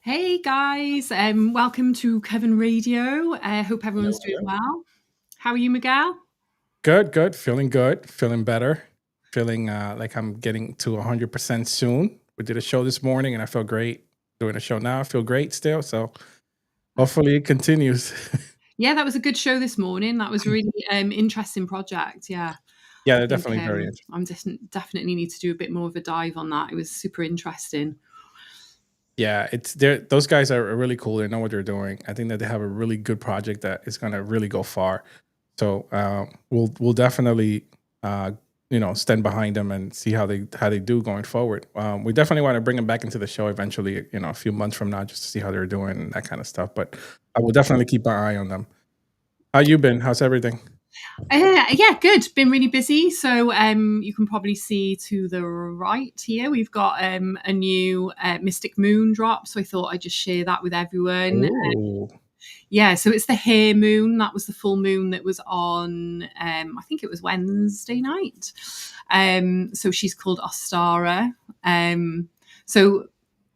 Hey guys, welcome to Coven Radio. I hope everyone's doing Hello. well. How are you, Miguel? Good. Feeling better. Feeling like I'm getting to 100% soon. We did a show this morning and I feel great. Doing a show now, I feel great still. So hopefully it continues. Yeah, that was a good show this morning. That was a really interesting project. Yeah, Yeah, I they're think definitely very interesting. I'm just definitely need to do a bit more of a dive on that. It was super interesting. Yeah, those guys are really cool. They know what they're doing. I think that they have a really good project that is gonna really go far. So we'll definitely stand behind them and see how they do going forward. We definitely want to bring them back into the show eventually, a few months from now, just to see how they're doing and that kind of stuff. But I will definitely keep an eye on them. How you been? How's everything? Yeah, good. Been really busy. So you can probably see to the right here, we've got a new Mystic Moon drop. So I thought I'd just share that with everyone. Oh, Yeah, so it's the Hare Moon. That was the full moon that was on, I think it was Wednesday night. So she's called Ostara. So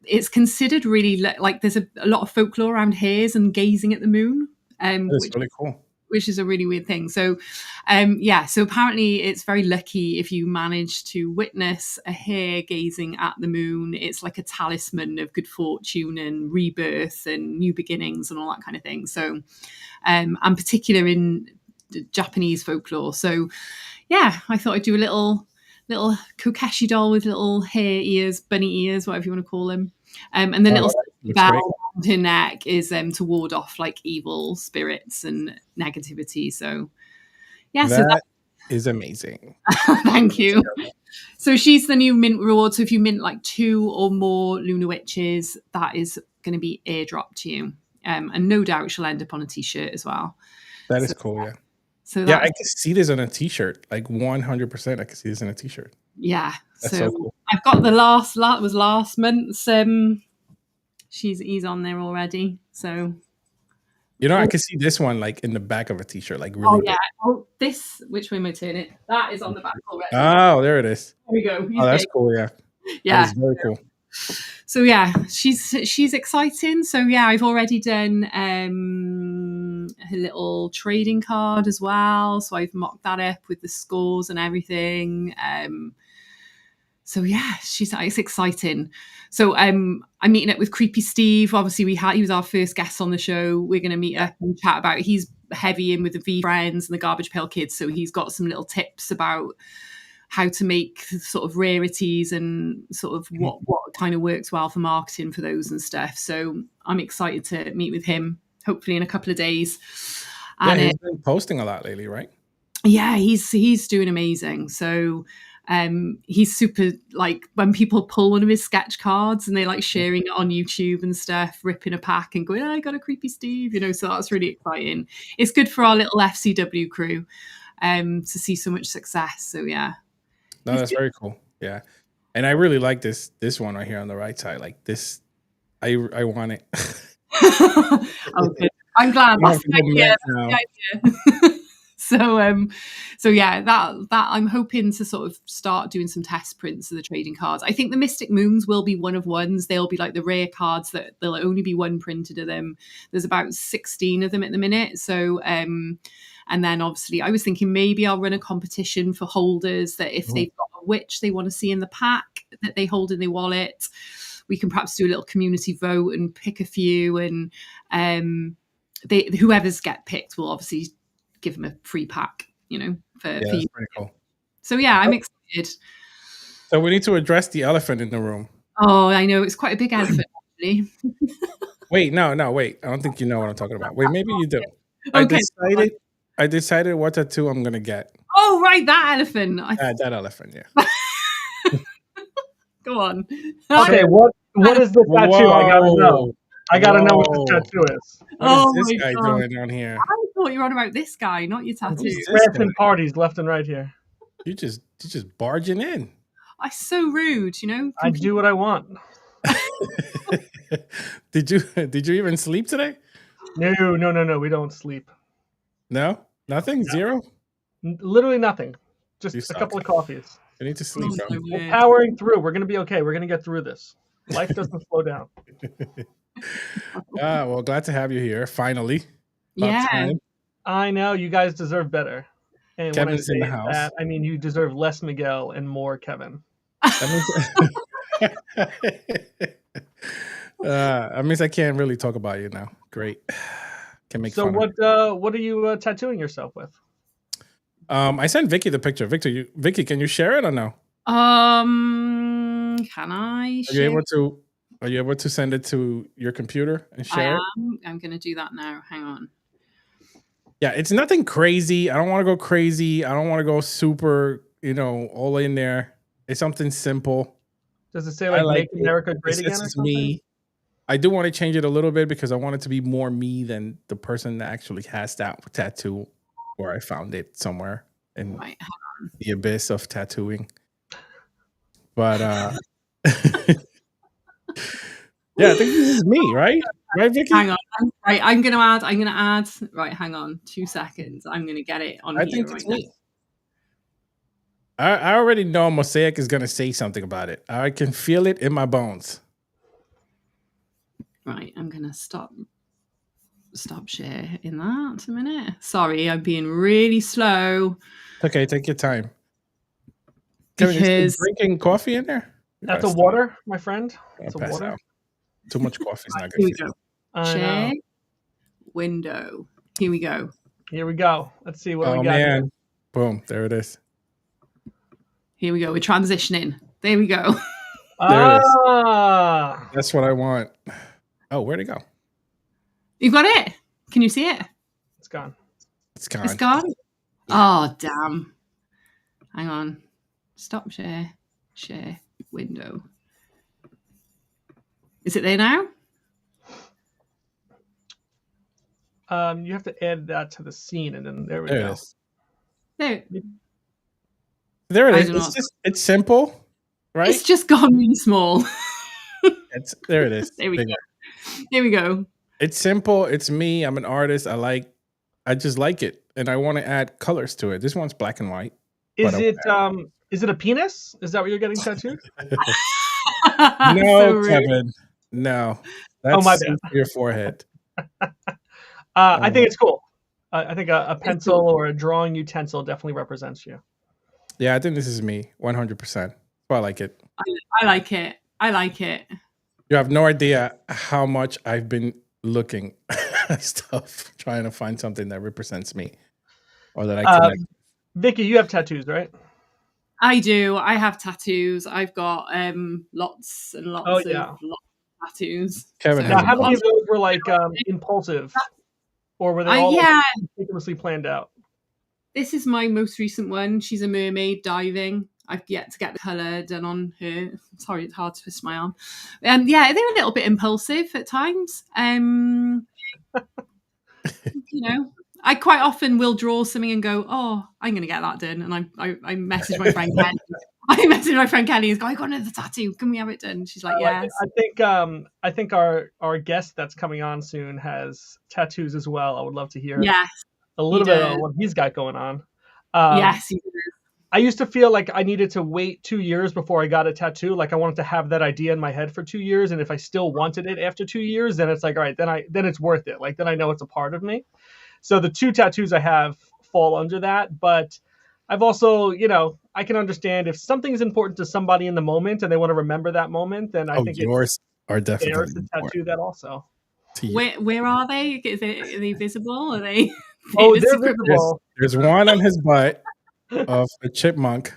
it's considered really like there's a lot of folklore around hares and gazing at the moon, that's really cool. which is a really weird thing. So, so apparently it's very lucky if you manage to witness a hare gazing at the moon. It's like a talisman of good fortune and rebirth and new beginnings and all that kind of thing. So, and particular in Japanese folklore. So, yeah, I thought I'd do a little Kokeshi doll with little hare ears, bunny ears, whatever you want to call them. And the little bell around her neck is to ward off like evil spirits and negativity. So yeah, That is amazing. Thank you. So she's the new mint reward. So if you mint like 2 or more Lunar Witches, that is going to be airdropped to you. And no doubt she'll end up on a t-shirt as well. That is cool, yeah. So Yeah, I can see this on a t-shirt. Like 100%, I can see this in a t-shirt. Yeah. That's so cool. I've got the last was last month's. He's on there already. So I can see this one like in the back of a t-shirt, like really. Oh yeah. Oh, this. Which way am I turning it? That is on the back already. Oh, there it is. There we go. Oh, that's cool. Yeah. Yeah. That's very cool. So yeah, she's exciting. So yeah, I've already done her little trading card as well. So I've mocked that up with the scores and everything. So yeah, it's exciting. So I'm meeting up with Creepy Steve. Obviously, he was our first guest on the show. We're going to meet up and chat about. He's heavy in with the V Friends and the Garbage Pail Kids, so he's got some little tips about how to make sort of rarities and sort of what kind of works well for marketing for those and stuff. So I'm excited to meet with him. Hopefully in a couple of days. And he's been posting a lot lately, right? Yeah, he's doing amazing. So. He's super, like when people pull one of his sketch cards and they like sharing it on YouTube and stuff, ripping a pack and going, I got a Creepy Steve, so that's really exciting. It's good for our little FCW crew to see so much success. So yeah. No, that's very cool. Yeah. And I really like this one right here on the right side. Like this, I want it. Okay. I'm glad. That's the idea. So yeah, that I'm hoping to sort of start doing some test prints of the trading cards. I think the Mystic Moons will be one of ones. They'll be like the rare cards that there'll only be one printed of them. There's about 16 of them at the minute. So and then obviously I was thinking maybe I'll run a competition for holders that if they've got a witch they want to see in the pack that they hold in their wallet, we can perhaps do a little community vote and pick a few, and whoever's get picked will obviously give them a free pack, for you. Pretty cool. So yeah, I'm excited. So we need to address the elephant in the room. Oh, I know, it's quite a big elephant actually. Wait, no, wait. I don't think you know what I'm talking about. Wait, maybe you do. Okay. I decided what tattoo I'm gonna get. Oh right, that elephant. That elephant, yeah. Go on. Okay, what is the tattoo? Whoa. I gotta know. I gotta know what the tattoo is. What is this guy doing down here? I thought you were on about this guy, not your tattoo. Crashing parties left and right here. You're just barging in. I'm so rude, I do what I want. Did you even sleep today? No. We don't sleep. No? Nothing? No. Zero? Literally nothing. Just a couple of coffees. I need to sleep. We're powering through. We're gonna be okay. We're gonna get through this. Life doesn't slow down. Well, glad to have you here. Finally. About Yeah. time. I know you guys deserve better. And when I Kevin's say in the house. that, I mean you deserve less Miguel and more Kevin. That means I can't really talk about you now. Great. Can make So fun what are you tattooing yourself with? I sent Vicky the picture. Vicky, can you share it or no? Can I Are share? you able to send it to your computer and share it? I'm going to do that now. Hang on. Yeah, it's nothing crazy. I don't want to go crazy. I don't want to go super, all in there. It's something simple. Does it say like Make America Great Again or something? Me. I do want to change it a little bit because I want it to be more me than the person that actually has that tattoo, or I found it somewhere in the abyss of tattooing. But yeah, I think this is me, right? Right, Vicky? Hang on. Right, I'm gonna add. Right, hang on 2 seconds. I'm gonna get it on here right now. I already know Mosaic is gonna say something about it. I can feel it in my bones. Right, I'm gonna stop share in that a minute. Sorry, I'm being really slow. Okay, take your time. Kevin, is drinking coffee in there? That's a water, my friend. It's a water. Out. Too much coffee is not good. Here we go. Share window. Here we go. Here we go. Let's see what we got. Man. Here. Boom. There it is. Here we go. We're transitioning. There we go. There it is. That's what I want. Oh, where'd it go? You've got it. Can you see it? It's gone. It's gone? Oh, damn. Hang on. Stop share. Share window. Is it there now? You have to add that to the scene, and then there we go. There it is. It's simple, right? It's just gone really small. There it is. There we go. There we go. It's simple. It's me. I'm an artist. I just like it, and I want to add colors to it. This one's black and white. Is it a penis? Is that what you're getting tattooed? No, Kevin. No. That's my bad. Your forehead. I think it's cool. I think a pencil or a drawing utensil definitely represents you. Yeah, I think this is me, 100%. Well, I like it. I like it. I like it. You have no idea how much I've been looking at stuff, trying to find something that represents me or that I connect. Vicky, you have tattoos, right? I do. I have tattoos. I've got lots and lots of tattoos. Kevin, now, how many of those were like impulsive, or were they all meticulously planned out? This is my most recent one. She's a mermaid diving. I've yet to get the colour done on her. Sorry, it's hard to twist my arm. Yeah, they're a little bit impulsive at times. I quite often will draw something and go, "Oh, I'm going to get that done." And I message my friend Kelly. I message my friend Kelly and go, "I got another tattoo. Can we have it done?" She's like, "Yes." I think our guest that's coming on soon has tattoos as well. I would love to hear a little bit of what he's got going on. Yes, he does. I used to feel like I needed to wait 2 years before I got a tattoo. Like I wanted to have that idea in my head for 2 years, and if I still wanted it after 2 years, then it's like, all right, then it's worth it. Like then I know it's a part of me. So the 2 tattoos I have fall under that, but I've also, I can understand if something's important to somebody in the moment and they want to remember that moment, then I think yours are definitely fair to tattoo that also. Where are they? Are they visible? Are they? Oh, they're visible. There's one on his butt of a chipmunk.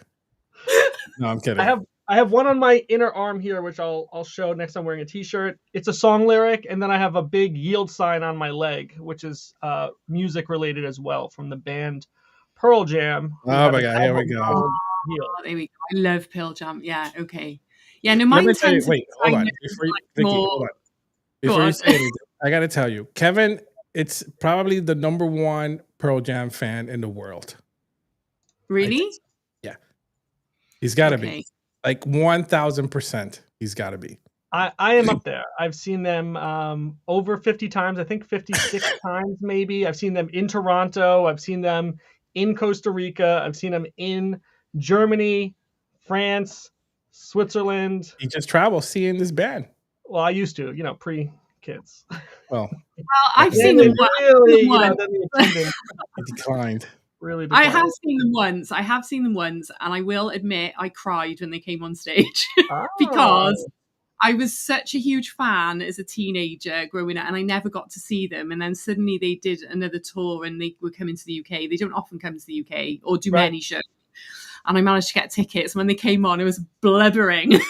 No, I'm kidding. I have one on my inner arm here, which I'll show next time I'm wearing a t-shirt. It's a song lyric, and then I have a big yield sign on my leg, which is music related as well from the band Pearl Jam. Oh my God, here we go. There we go. I love Pearl Jam. Yeah, okay. Yeah, no, mine tends wait, hold on. Before you say anything, I got to tell you, Kevin, it's probably the #1 Pearl Jam fan in the world. Really? Yeah. He's got to be. Like 1,000%. He's got to be. I am up there. I've seen them over 50 times. I think 56 times maybe. I've seen them in Toronto. I've seen them in Costa Rica. I've seen them in Germany, France, Switzerland. He just travels seeing this band. Well, I used to, kids. Well, Well, I've seen them really, once. the attendance it declined. really I declined. have seen them once. And I will admit I cried when they came on stage because I was such a huge fan as a teenager growing up, and I never got to see them. And then suddenly they did another tour, and they were coming to the UK. They don't often come to the UK or do many shows. And I managed to get tickets. When they came on, it was blubbering.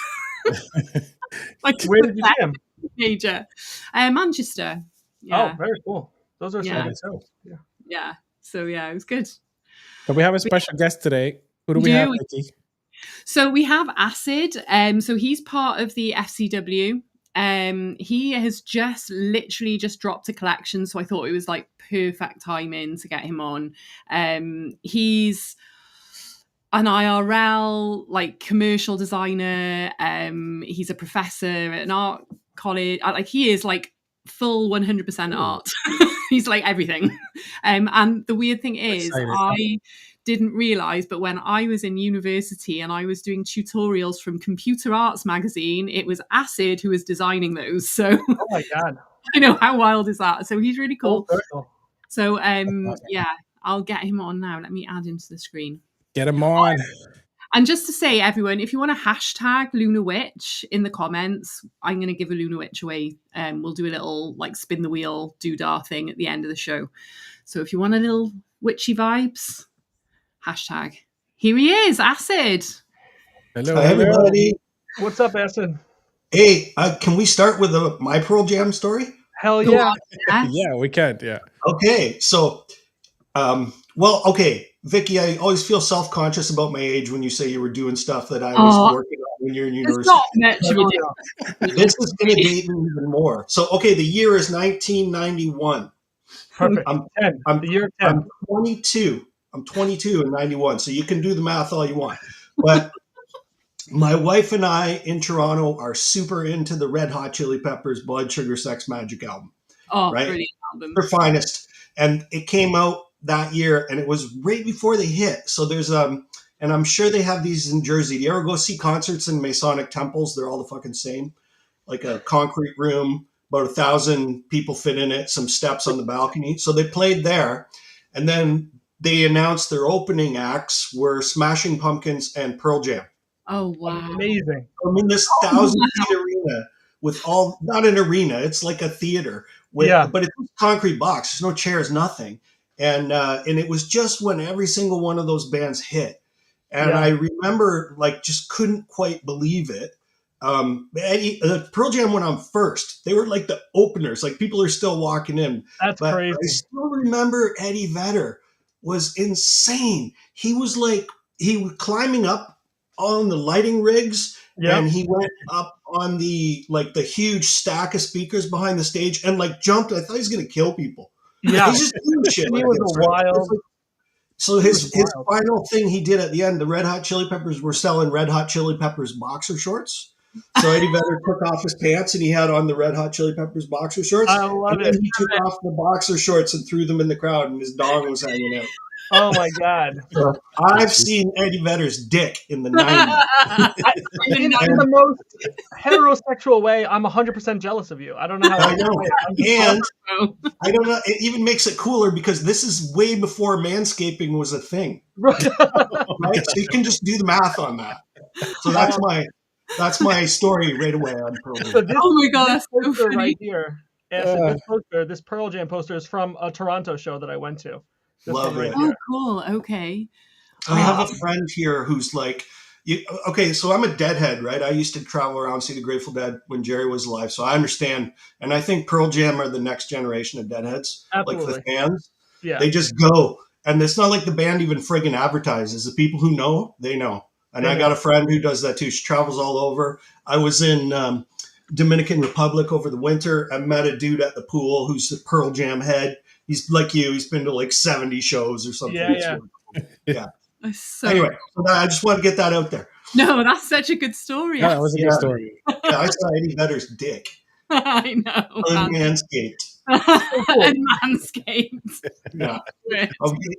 Like, where did you see them? Teenager, Manchester. Yeah. Oh, very cool. Those are some good shows. Yeah. So it was good. So we have a special guest today. Who do we have, Vicki? So we have Acid. So he's part of the FCW. He has literally just dropped a collection, so I thought it was like perfect timing to get him on. He's an IRL like commercial designer. He's a professor at an art college. Like he is like full 100% art. He's like everything. And the weird thing is, I didn't realize, but when I was in university and I was doing tutorials from Computer Arts magazine, it was Acid who was designing those. So oh my god, I know, how wild is that? So he's really cool. Cool. So I'll get him on now. Let me add him to the screen. Get him on. And just to say, everyone, if you want to hashtag Luna Witch in the comments, I'm going to give a Luna Witch away. We'll do a little like spin the wheel doodah thing at the end of the show. So if you want a little witchy vibes, hashtag. Here he is, Acid. Hello, everybody. What's up, Acid? Hey, can we start with my Pearl Jam story? Hell yeah. Yeah, we can. Yeah. Okay, so, Vicki, I always feel self-conscious about my age when you say you were doing stuff that I was working on when you're in university. This is going to be even more. So, okay, the year is 1991. Perfect. I'm the year 10. I'm 22. I'm 22 in 91, so you can do the math all you want. But my wife and I in Toronto are super into the Red Hot Chili Peppers' Blood Sugar Sex Magic album. Oh, right? Brilliant album. Their finest. And it came out that year, and it was right before they hit. So there's and I'm sure they have these in Jersey. Do you ever go see concerts in Masonic temples? They're all the fucking same. Like a concrete room, about 1,000 people fit in it, some steps on the balcony. So they played there. And then they announced their opening acts were Smashing Pumpkins and Pearl Jam. Oh, wow. Amazing. I'm in this 1,000-seat arena with not an arena, it's like a theater. But it's a concrete box. There's no chairs, nothing. And it was just when every single one of those bands hit. And I remember, like, just couldn't quite believe it. Pearl Jam went on first. They were like the openers. Like, people are still walking in. That's crazy. I still remember Eddie Vedder was insane. He was climbing up on the lighting rigs, and he went up on the huge stack of speakers behind the stage and like jumped. I thought he was going to kill people. Yeah, he's just doing shit. He was a wild. So his final thing he did at the end, the Red Hot Chili Peppers were selling Red Hot Chili Peppers boxer shorts. So Eddie Vedder took off his pants and he had on the Red Hot Chili Peppers boxer shorts. I love it. Then he took off the boxer shorts and threw them in the crowd, and his dong was hanging out. Oh my god! So I've seen Eddie Vedder's dick in the 90s. In the most heterosexual way, I'm 100% jealous of you. I don't know how. I know, and I don't know. It even makes it cooler because this is way before manscaping was a thing. Right? So you can just do the math on that. So that's my story right away on Pearl Jam. So oh my god, that's so funny. Right here. This Pearl Jam poster is from a Toronto show that I went to. Love it. Oh, cool. Okay. I have a friend here who's like, so I'm a Deadhead, right? I used to travel around, see the Grateful Dead when Jerry was alive. So I understand. And I think Pearl Jam are the next generation of Deadheads. Absolutely. Like the fans. Yeah. They just go. And it's not like the band even friggin' advertises. The people who know, they know. And I got a friend who does that too. She travels all over. I was in Dominican Republic over the winter. I met a dude at the pool who's the Pearl Jam head. He's like you. He's been to like 70 shows or something. Yeah. Yeah. So, anyway, I just want to get that out there. No, that's such a good story. Yeah, that was a good story. Yeah, I saw Eddie Vedder's dick. I know. Manscaped. And Manscaped. Yeah.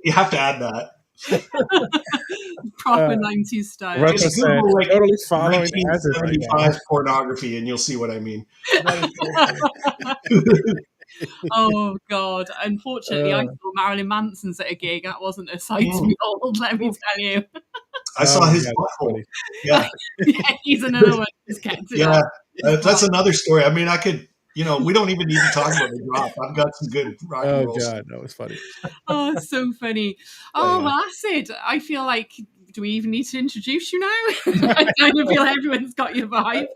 You have to add that. Proper 90s style. Represent, Just Google, like, totally following as it right now. 1975 pornography, and you'll see what I mean. That is so funny. Oh God! Unfortunately, I saw Marilyn Manson's at a gig. That wasn't a sight to behold. Let me tell you. I saw his butthole. Yeah, Yeah, he's another one who's kept it yeah. up. That's another story. I mean, I could, we don't even need to talk about the drop. I've got some good rock and Oh roll. God, that was funny. Oh, it's so funny. Oh, well, Acid, I feel like, do we even need to introduce you now? I kind of feel everyone's got your vibe.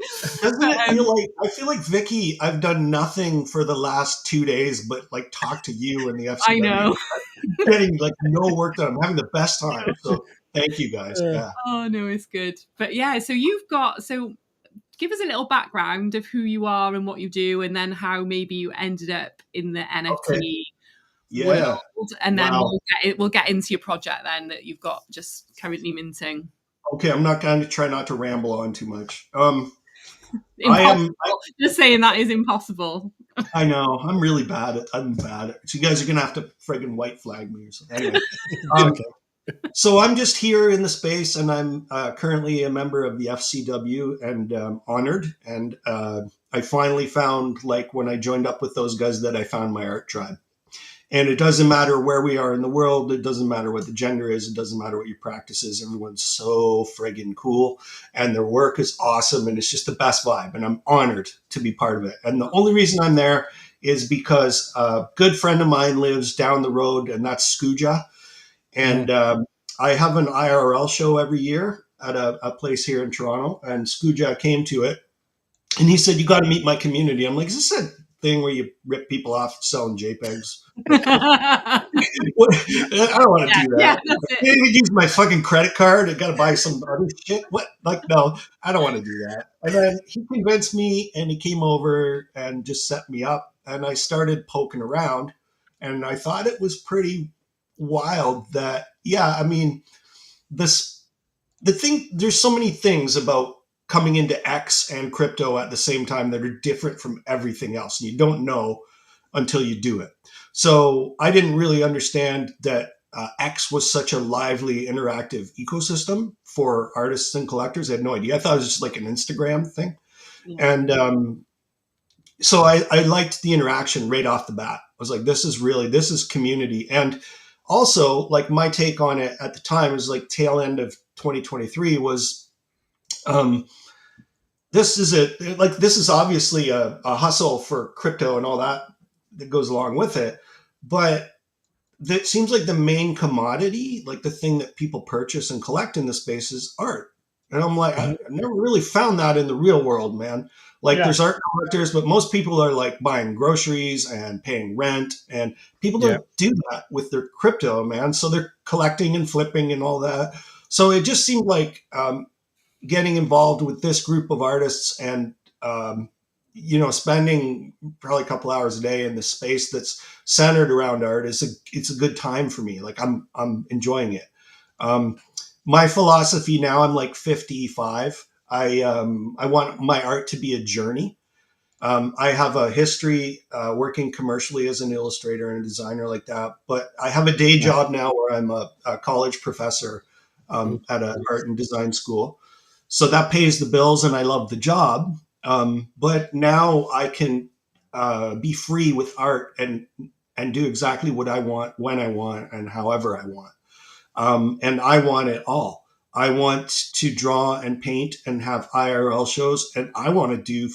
Doesn't it feel like, I feel like, Vicki, I've done nothing for the last 2 days but like talk to you and the FCW. I know. I'm getting like no work done. I'm having the best time. So thank you guys. Yeah. Oh, no, it's good. But yeah, so give us a little background of who you are and what you do, and then how maybe you ended up in the NFT world. And then we'll get into your project then that you've got just currently minting. Okay, I'm not going to try not to ramble on too much. Just saying that is impossible. I know. I'm really bad at it. So you guys are going to have to friggin' white flag me or something. Anyway. So I'm just here in the space, and I'm currently a member of the FCW, and honored. And I finally found, like, when I joined up with those guys, that I found my art tribe. And it doesn't matter where we are in the world. It doesn't matter what the gender is. It doesn't matter what your practice is. Everyone's so friggin' cool, and their work is awesome, and it's just the best vibe. And I'm honored to be part of it. And the only reason I'm there is because a good friend of mine lives down the road, and that's Skuja. And I have an IRL show every year at a place here in Toronto, and Skuja came to it, and he said, "You got to meet my community." I'm like, "Is this a thing where you rip people off selling JPEGs?" I don't want to do that. Maybe use my fucking credit card. I got to buy some other shit. What? Like, no, I don't want to do that. And then he convinced me, and he came over and just set me up, and I started poking around, and I thought it was pretty wild that, I mean, there's so many things about coming into X and crypto at the same time that are different from everything else. And you don't know until you do it. So I didn't really understand that X was such a lively, interactive ecosystem for artists and collectors. I had no idea. I thought it was just like an Instagram thing. Yeah. And so I liked the interaction right off the bat. I was like, this is community. And also, like, my take on it at the time was like tail end of 2023 was, this is obviously a hustle for crypto and all that goes along with it. But it seems like the main commodity, like the thing that people purchase and collect in the space, is art. And I'm like, I never really found that in the real world, man. Like, there's art collectors, but most people are like buying groceries and paying rent, and people don't do that with their crypto, man. So they're collecting and flipping and all that. So it just seemed like getting involved with this group of artists and, spending probably a couple hours a day in the space that's centered around art it's a good time for me. Like, I'm enjoying it. My philosophy now, I'm like 55. I want my art to be a journey. I have a history working commercially as an illustrator and a designer like that, but I have a day job now where I'm a college professor at an art and design school. So that pays the bills, and I love the job. But now I can be free with art and do exactly what I want, when I want, and however I want. And I want it all. I want to draw and paint and have IRL shows, and I want to do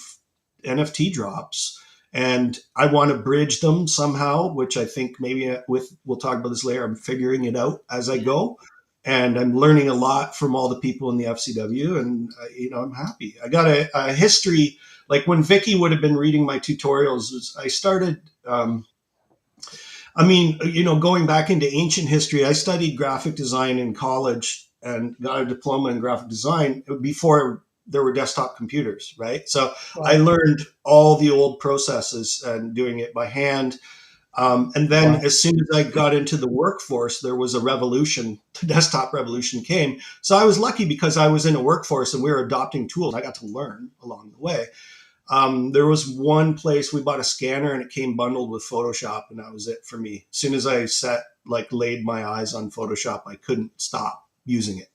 NFT drops, and I want to bridge them somehow, which I think maybe we'll talk about this later. I'm figuring it out as I go, and I'm learning a lot from all the people in the FCW, and I'm happy. I got a history, like when Vicki would have been reading my tutorials, I started, going back into ancient history. I studied graphic design in college and got a diploma in graphic design before there were desktop computers, right? So I learned all the old processes and doing it by hand. And then as soon as I got into the workforce, there was a revolution. The desktop revolution came. So I was lucky because I was in a workforce and we were adopting tools. I got to learn along the way. There was one place we bought a scanner and it came bundled with Photoshop, and that was it for me. As soon as I set like laid my eyes on Photoshop, I couldn't stop using it.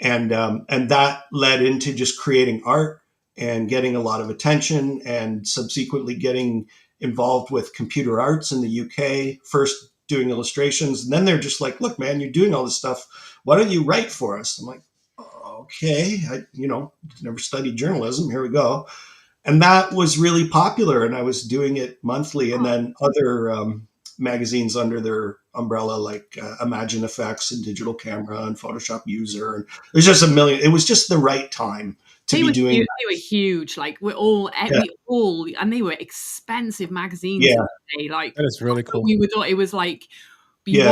And that led into just creating art and getting a lot of attention, and subsequently getting involved with computer arts in the UK, first doing illustrations. And then they're just like, look, man, you're doing all this stuff. Why don't you write for us? I'm like, okay, I never studied journalism. Here we go. And that was really popular. And I was doing it monthly. And then other magazines under their umbrella, like Imagine Effects and Digital Camera and Photoshop User. And there's just a million. It was just the right time to be doing. They were huge. Like we all, and they were expensive magazines. Yeah, like that is really cool. We thought it was like you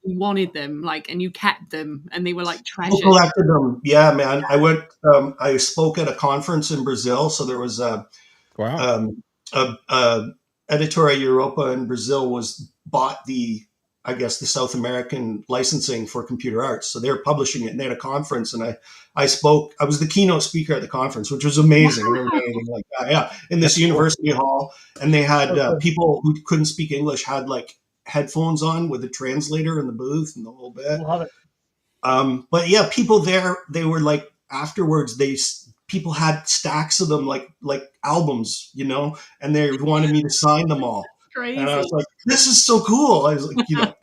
wanted them, like, and you kept them, and they were like treasures. People collected them. Yeah, man. I went. I spoke at a conference in Brazil, so there was a Editora Europa in Brazil bought the South American licensing for computer arts. So they were publishing it, and they had a conference, and I spoke. I was the keynote speaker at the conference, which was amazing. I've never done anything like that. Yeah, in this university hall, and they had people who couldn't speak English had like headphones on with a translator in the booth and the whole bit. Love it. But yeah, people there, they were like, afterwards, people had stacks of them, like albums, and they wanted me to sign them all. Crazy. And I was like, this is so cool. I was like, I've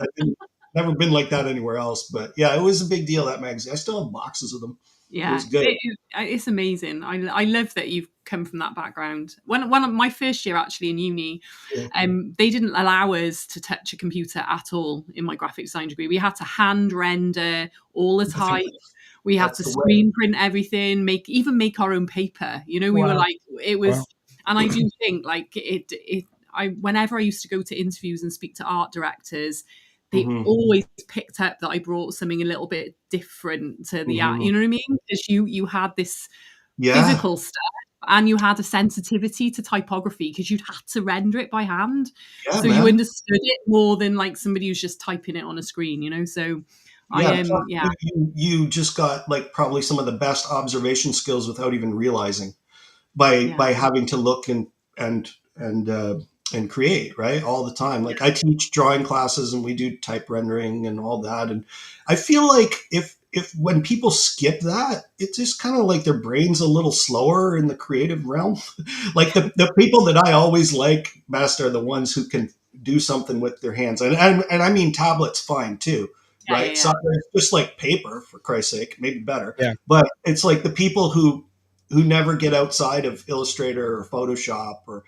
never been like that anywhere else. But yeah, it was a big deal, that magazine. I still have boxes of them. Yeah, it was good. It's amazing. I love that you've come from that background. One of my first year actually in uni, they didn't allow us to touch a computer at all in my graphic design degree. We had to hand render all the type. We had to screen print everything, make our own paper. We were like, it was, and I do think like whenever I used to go to interviews and speak to art directors, they always picked up that I brought something a little bit different to the art. You know what I mean? Because you had this physical stuff, and you had a sensitivity to typography because you'd had to render it by hand. Yeah, so you understood it more than like somebody who's just typing it on a screen, So you just got like probably some of the best observation skills without even realizing by having to look and create, right, all the time. Like I teach drawing classes, and we do type rendering and all that. And I feel like if when people skip that, it's just kind of like their brain's a little slower in the creative realm. Like the people that I always like best are the ones who can do something with their hands. And I mean, tablets fine too, right? Yeah. So it's just like paper, for Christ's sake, maybe better. Yeah. But it's like the people who never get outside of Illustrator or Photoshop or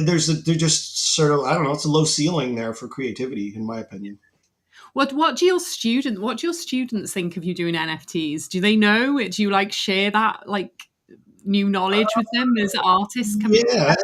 they're just sort of, I don't know, it's a low ceiling there for creativity, in my opinion. What do your students think of you doing NFTs? Do they know? Do you like share that like new knowledge with them as artists coming together?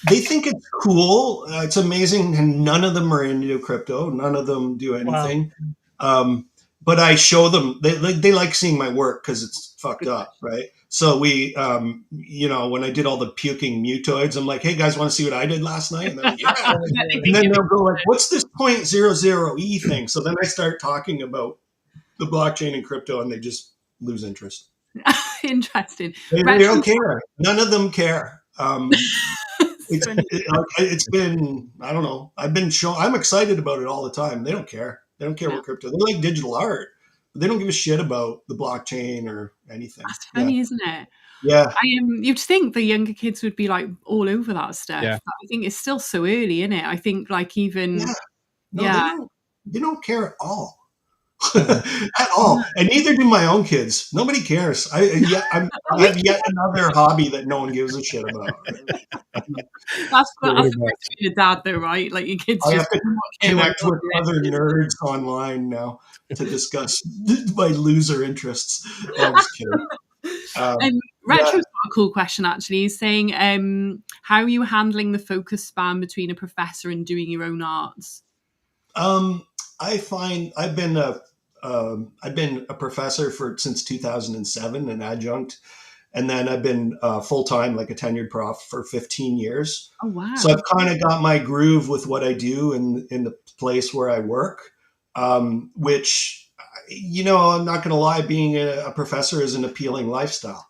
They think it's cool. It's amazing, and none of them are into crypto. None of them do anything. Wow. But I show them. They like seeing my work because it's fucked up, right? So we, when I did all the puking mutoids, I'm like, hey guys, want to see what I did last night? And they're like, yeah. And then they'll go like, what's this 0.00 thing? So then I start talking about the blockchain and crypto, and they just lose interest. Interesting. They don't care. None of them care. It's been, I don't know. I'm excited about it all the time. They don't care. They don't care what crypto. They like digital art. They don't give a shit about the blockchain or anything. That's funny, isn't it? Yeah. You'd think the younger kids would be like all over that stuff. Yeah. But I think it's still so early, isn't it? I think like even they don't care at all. At all. And neither do my own kids. Nobody cares. I have yet another hobby that no one gives a shit about. That's the your dad though, right? Like your kids I have to connect with other nerds online now to discuss my loser interests. I'm just kidding. Retro's got a cool question actually. He's saying, how are you handling the focus span between a professor and doing your own arts? I find I've been a professor since 2007, an adjunct, and then I've been full time, like a tenured prof, for 15 years. Oh wow! So I've kind of got my groove with what I do in the place where I work, which I'm not going to lie, being a professor is an appealing lifestyle.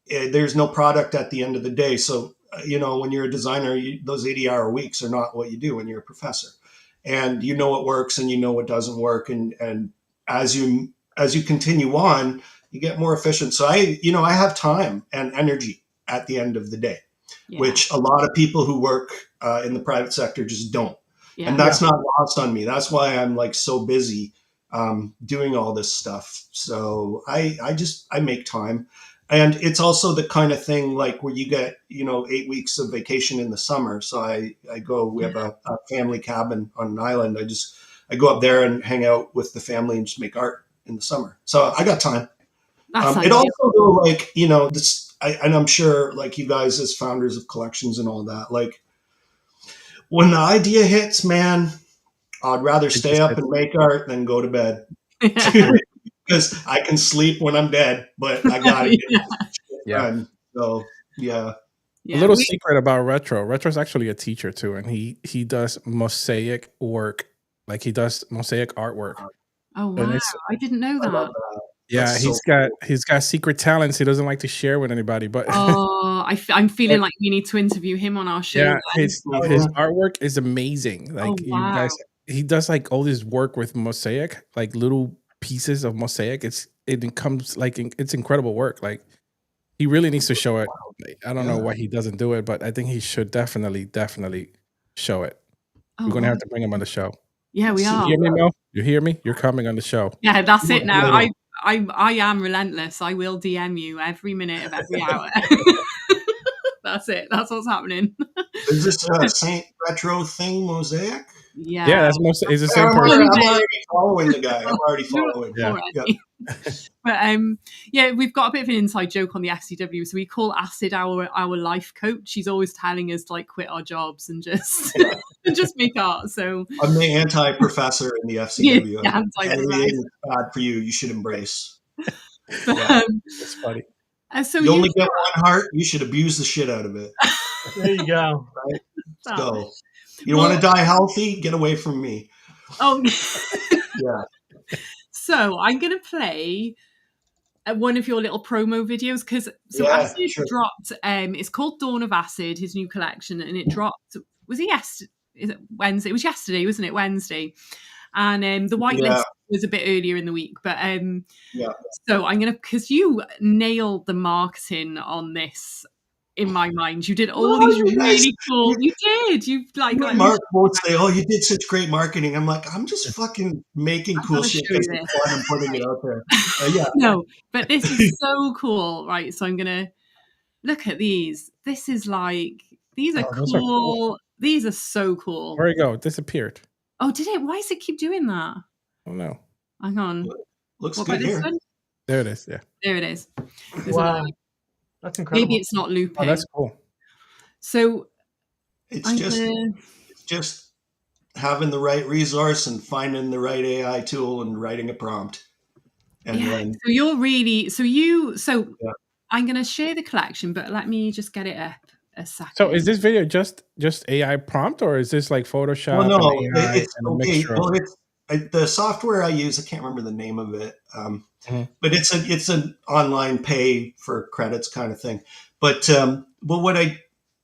There's no product at the end of the day, so when you're a designer, those 80-hour weeks are not what you do when you're a professor. and you know what works and you know what doesn't work, and as you continue on, you get more efficient. So I have time and energy at the end of the day, which a lot of people who work in the private sector just don't. Yeah. And that's not lost on me. That's why I'm like so busy doing all this stuff. So I make time. And it's also the kind of thing like where you get, 8 weeks of vacation in the summer. So I go, we have a family cabin on an island. I go up there and hang out with the family and just make art in the summer. So I got time. It also though, like, and I'm sure like you guys as founders of collections and all that, like when the idea hits, man, I'd rather stay up and make art than go to bed. Because I can sleep when I'm dead, but I gotta get shit done. So a little secret about Retro. Retro's actually a teacher too, and he does mosaic work. Like he does mosaic artwork. Oh wow! I didn't know that. Yeah, he's got secret talents he doesn't like to share with anybody. But I'm feeling like we need to interview him on our show. Yeah, his artwork is amazing. Like you guys, he does like all this work with mosaic, like little pieces of mosaic. It's incredible work. Like he really needs to show it. I don't know why he doesn't do it, but I think he should definitely show it. We're gonna have to bring him on the show. Yeah, we are. You hear me, Mel? You hear me? You're coming on the show. Yeah, that's it now. I am relentless. I will DM you every minute of every hour. That's it. That's what's happening. Is this a Saint Retro thing, mosaic? Yeah, that's mostly. It's the same person. I'm already following the guy. I'm already following. But we've got a bit of an inside joke on the FCW. So we call Acid our life coach. She's always telling us to like quit our jobs and just just make art. So I'm the anti-professor in the FCW. Anything bad for you, you should embrace. It's funny. So you only get one heart. You should abuse the shit out of it. There you go. Right? Let's go. You want to die healthy? Get away from me. Oh, yeah. So I'm going to play one of your little promo videos because Acid dropped. It's called Dawn of Acid, his new collection, and it dropped. Was it yesterday? Is it Wednesday? It was yesterday, wasn't it? Wednesday. And the whitelist was a bit earlier in the week, but so I'm gonna, because you nailed the marketing on this. In my mind, you did all these really cool. You did. You like Mark won't say, "Oh, you did such great marketing." I'm like, I'm just fucking making cool shit and putting it out there. No, but this is so cool, right? So I'm gonna look at these. This is like these are cool. These are so cool. Where you go? It disappeared. Oh, did it? Why does it keep doing that? Oh no. Hang on. Looks good here. There it is. Yeah. There it is. Wow. That's incredible. Maybe it's not looping. Oh, that's cool. So it's just having the right resource and finding the right AI tool and writing a prompt. And then I'm going to share the collection, but let me just get it up a second. So is this video just AI prompt, or is this like Photoshop? Well, no, and it's okay. Well, the software I use, I can't remember the name of it. But it's an online pay for credits kind of thing. But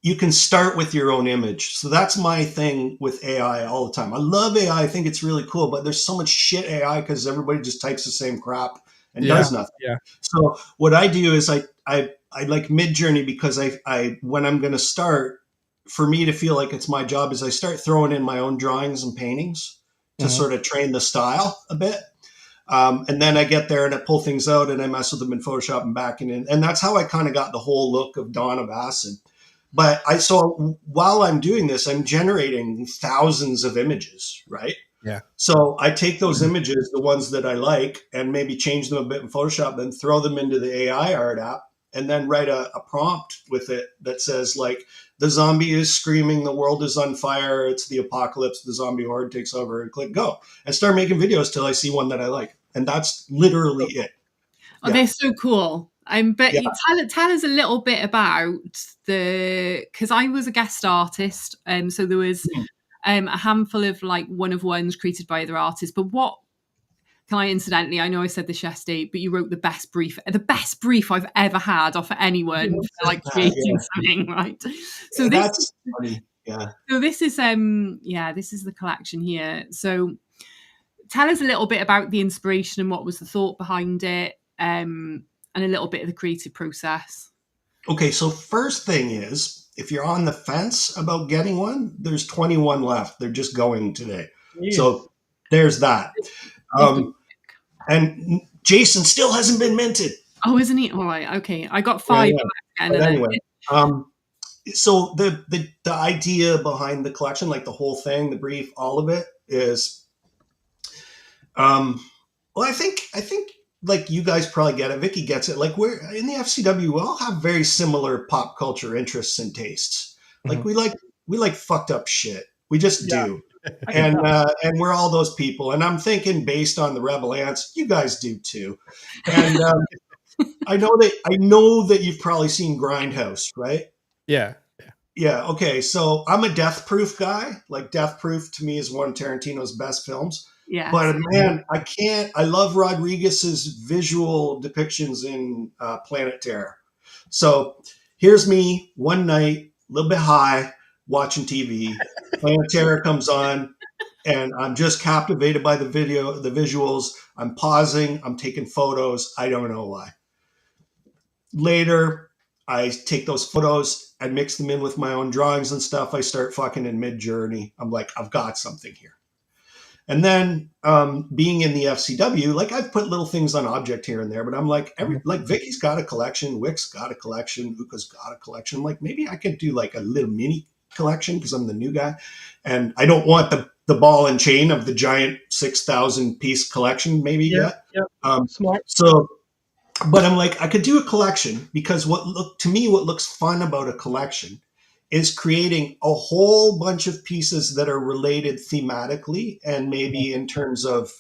you can start with your own image. So that's my thing with AI all the time. I love AI. I think it's really cool, but there's so much shit AI because everybody just types the same crap and does nothing. Yeah. So what I do is I like Midjourney because I when I'm going to start, for me to feel like it's my job, is I start throwing in my own drawings and paintings to sort of train the style a bit. And then I get there and I pull things out and I mess with them in Photoshop and back in. And that's how I kind of got the whole look of Dawn of Acid. But so while I'm doing this, I'm generating thousands of images, right? Yeah. So I take those images, the ones that I like, and maybe change them a bit in Photoshop, then throw them into the AI art app, and then write a prompt with it that says, like, the zombie is screaming, the world is on fire, it's the apocalypse, the zombie horde takes over, and click go. And start making videos till I see one that I like. And that's literally it. Oh, they're so cool. But tell us a little bit about because I was a guest artist, so there was a handful of like one-of-ones created by other artists. But what can I know I said this yesterday, but you wrote the best brief I've ever had off anyone for like creating something, right? So that's funny. Yeah. So this is this is the collection here. So tell us a little bit about the inspiration and what was the thought behind it, and a little bit of the creative process. Okay, so first thing is, if you're on the fence about getting one, there's 21 left. They're just going today. Jeez. So there's that. And Jason still hasn't been minted. Oh, isn't he? All right, okay. I got 5. Yeah. But anyway, so the idea behind the collection, like the whole thing, the brief, all of it is, well, I think like you guys probably get it. Vicki gets it. Like we're in the FCW, we all have very similar pop culture interests and tastes. Like we like fucked up shit. We just do. And we're all those people. And I'm thinking based on the Rebel Ants, you guys do too. And I know that you've probably seen Grindhouse, right? Yeah. Yeah. Okay. So I'm a Death Proof guy. Like Death Proof to me is one of Tarantino's best films. Yeah. But man, I love Rodriguez's visual depictions in Planet Terror. So here's me one night, a little bit high, watching TV. Planet Terror comes on, and I'm just captivated by the visuals. I'm pausing, I'm taking photos. I don't know why. Later, I take those photos and mix them in with my own drawings and stuff. I start fucking in mid-journey. I'm like, I've got something here. And then being in the FCW, like I've put little things on object here and there, but I'm like, like Vicky's got a collection, Wick's got a collection, Uka's got a collection. Like maybe I could do like a little mini collection because I'm the new guy. And I don't want the ball and chain of the giant 6,000 piece collection maybe yet. Smart. So, but I'm like, I could do a collection because what looks fun about a collection is creating a whole bunch of pieces that are related thematically and maybe in terms of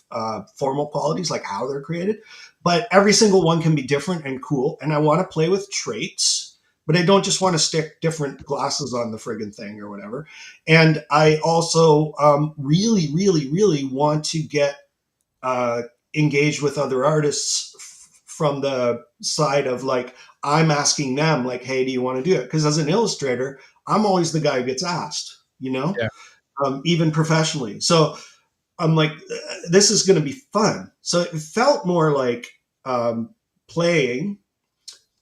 formal qualities, like how they're created. But every single one can be different and cool. And I want to play with traits, but I don't just want to stick different glasses on the friggin' thing or whatever. And I also really, really, really want to get engaged with other artists from the side of like, I'm asking them like, hey, do you want to do it? Because as an illustrator, I'm always the guy who gets asked, even professionally. So I'm like, this is going to be fun. So it felt more like playing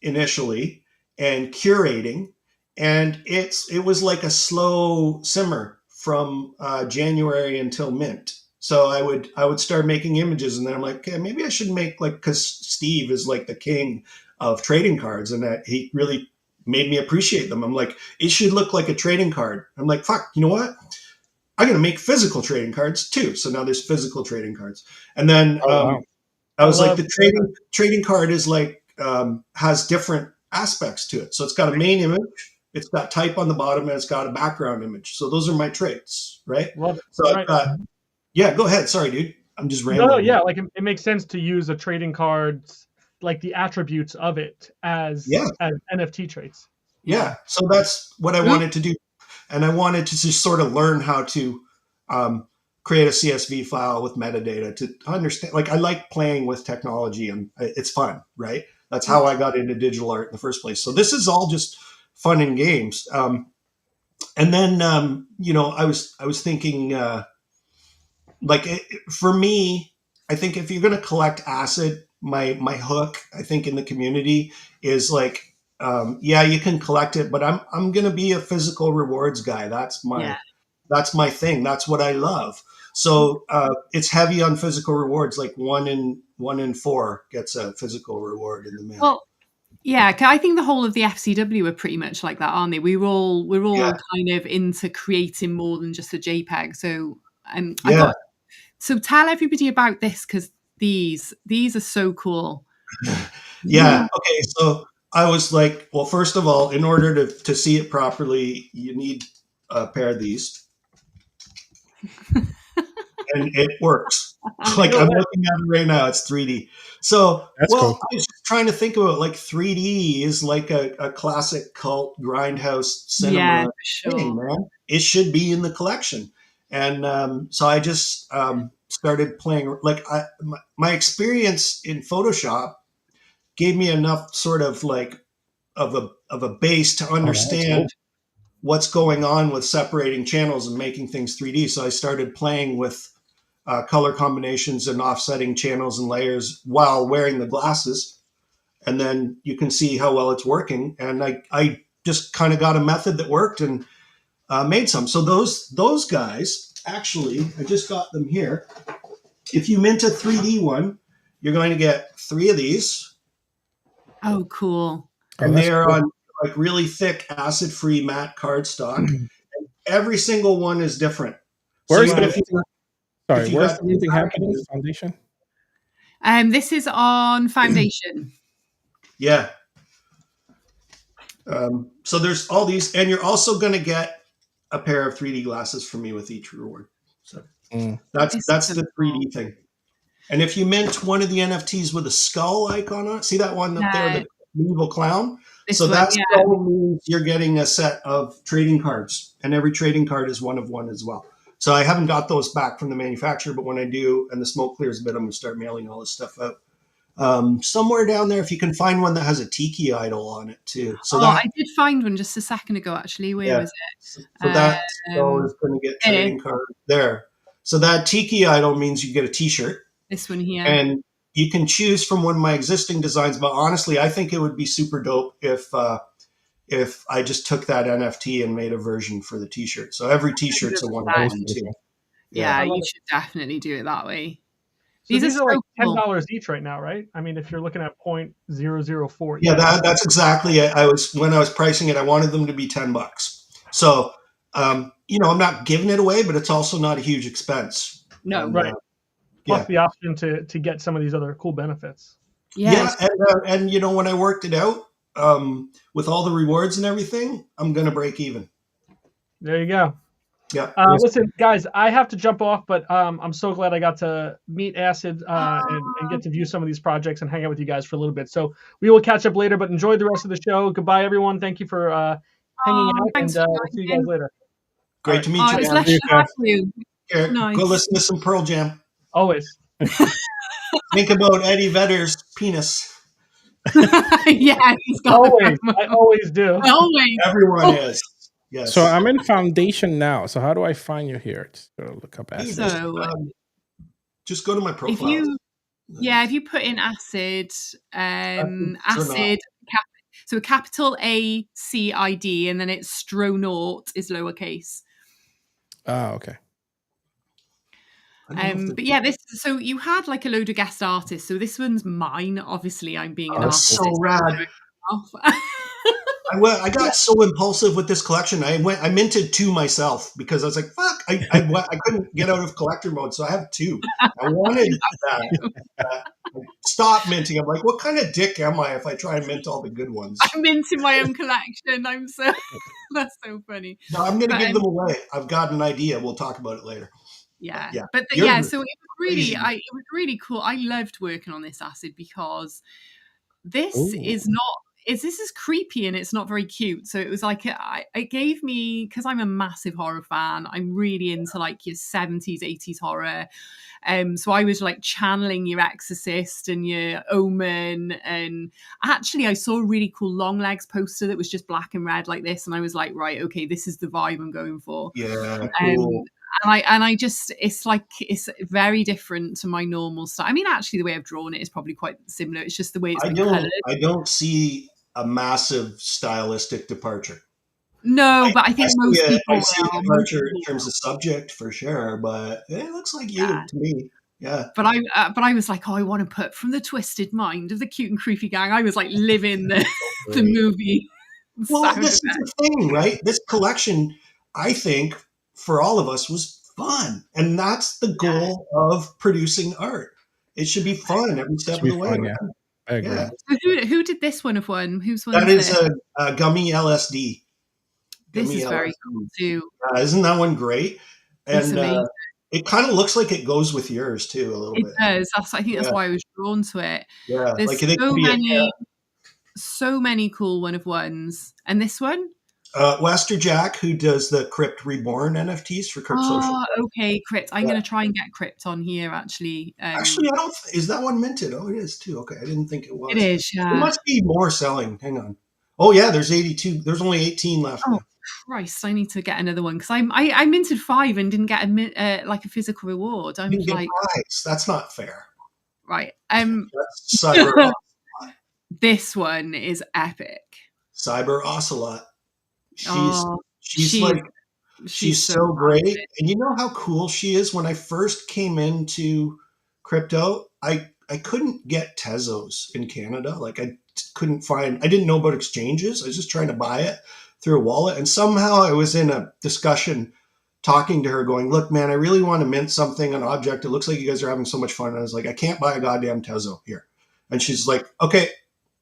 initially and curating. And it was like a slow simmer from January until mint. So I would start making images and then I'm like, okay, maybe I should make like, because Steve is like the king of trading cards and that he really made me appreciate them. I'm like, it should look like a trading card. I'm like, fuck, you know what? I'm going to make physical trading cards too. So now there's physical trading cards. And then I was like, the trading card is like, has different aspects to it. So it's got a main image, it's got type on the bottom, and it's got a background image. So those are my traits, right? So I've got, yeah, go ahead. Sorry, dude. I'm just rambling. No, yeah, like it makes sense to use a trading card's like the attributes of it as NFT traits. Yeah. So that's what I wanted to do. And I wanted to just sort of learn how to create a CSV file with metadata to understand. Like I like playing with technology and it's fun, right? That's how I got into digital art in the first place. So this is all just fun and games. And then, I was thinking, for me, I think if you're going to collect acid, my hook, I think in the community is like, you can collect it, but I'm going to be a physical rewards guy. That's my thing. That's what I love. So it's heavy on physical rewards. Like one in 4 gets a physical reward in the mail. Well, yeah, I think the whole of the FCW are pretty much like that, aren't they? We're all kind of into creating more than just a JPEG. So so tell everybody about this because these are so cool. Yeah. Okay. So I was like, well, first of all, in order to see it properly, you need a pair of these. And it works. Like I'm looking at it right now. It's 3D. So, cool. I was just trying to think about like 3D is like a classic cult grindhouse cinema thing, man. It should be in the collection. And so I just started playing. Like my experience in Photoshop gave me enough sort of like of a base to understand what's going on with separating channels and making things 3D. So I started playing with color combinations and offsetting channels and layers while wearing the glasses. And then you can see how well it's working. And I just kind of got a method that worked and made some. So those guys, actually, I just got them here. If you mint a 3D one, you're going to get 3 of these. Oh, cool. And they're on like really thick acid-free matte cardstock. Every single one is different. Where's so where's the minting happening? Foundation? This is on Foundation. Yeah. So there's all these, and you're also going to get a pair of 3D glasses from me with each reward. So that's the 3D thing. And if you mint one of the NFTs with a skull icon on it, see that one up there, the medieval clown? So that skull means you're getting a set of trading cards, and every trading card is one of one as well. So I haven't got those back from the manufacturer, but when I do, and the smoke clears a bit, I'm going to start mailing all this stuff out. Somewhere down there, if you can find one that has a tiki idol on it too. So I did find one just a second ago, actually. Where was it? So that skull is going to get trading card there. So that tiki idol means you get a t-shirt. This one here. And you can choose from one of my existing designs, but honestly, I think it would be super dope if I just took that NFT and made a version for the t-shirt. So every t-shirt's a one-of-one too. Yeah, you should definitely do it that way. So these are like $10 each right now, right? I mean, if you're looking at 0.004. Yeah, that's exactly it. When I was pricing it, I wanted them to be $10. So, I'm not giving it away, but it's also not a huge expense. No, right. Plus the option to get some of these other cool benefits. Yeah, and when I worked it out with all the rewards and everything, I'm going to break even. There you go. Yeah. Listen, guys, I have to jump off, but I'm so glad I got to meet Acid and get to view some of these projects and hang out with you guys for a little bit. So we will catch up later, but enjoy the rest of the show. Goodbye, everyone. Thank you for hanging out, and we'll see you guys later. Great to meet you. It's nice to have you. Nice. Go listen to some Pearl Jam. Always. Think about Eddie Vedder's penis. Yeah, he's got always. I always do. Always. Everyone is. Yes. So I'm in Foundation now. So how do I find you here? Just go look up Acid. Just go to my profile. If you put in Acid, so a capital ACID, and then it's Stronaut is lowercase. Oh, okay. But yeah, so you had like a load of guest artists. So this one's mine. Obviously, I'm being an artist. So rad. I got so impulsive with this collection. I minted 2 myself because I was like, fuck, I couldn't get out of collector mode. So I have 2. I wanted that. Stop minting. I'm like, what kind of dick am I if I try and mint all the good ones? I'm minting my own collection. That's so funny. No, I'm going to give them away. I've got an idea. We'll talk about it later. Yeah. So it was really cool. I loved working on this Acid because this is creepy and it's not very cute. So it was like it gave me, because I'm a massive horror fan, I'm really into like your 70s 80s horror, so I was like channeling your Exorcist and your Omen, and actually I saw a really cool Long Legs poster that was just black and red like this, and I was like, right, okay, this is the vibe I'm going for. Yeah, cool. And I just, it's very different to my normal style. I mean, actually, the way I've drawn it is probably quite similar. It's just the way it's been colored. I don't see a massive stylistic departure. No, but I think most people I see a departure in terms of subject for sure, but it looks like you to me. Yeah. But I was like, I want to put from the twisted mind of the cute and creepy gang. I was like living the movie. Well, this is the thing, right? This collection, I think, for all of us was fun. And that's the goal of producing art. It should be fun every step of the way. Yeah. I agree. Yeah. So who did this one of one? Whose one? That is a gummy LSD. This is very cool too. Isn't that one great? And it kind of looks like it goes with yours too a little bit. It does. I think that's why I was drawn to it. Yeah. There's so many cool one of ones. And this one? Wester Jack, who does the Crypt Reborn NFTs for Crypt Social. Oh, okay, Crypt. I'm going to try and get Crypt on here, actually. Actually, is that one minted? Oh, it is too. Okay, I didn't think it was. It is, yeah. There must be more selling. Hang on. Oh, yeah, there's 82. There's only 18 left. Oh, Christ, I need to get another one because I minted 5 and didn't get like a physical reward. I'm You get like, prize. That's not fair. right. That's Cyber This one is epic. Cyber Ocelot. Oh, She's so great. Talented. And you know how cool she is? When I first came into crypto, I couldn't get Tezos in Canada. Like I didn't know about exchanges. I was just trying to buy it through a wallet. And somehow I was in a discussion talking to her going, look, man, I really want to mint something, an object. It looks like you guys are having so much fun. And I was like, I can't buy a goddamn Tezo here. And she's like, okay,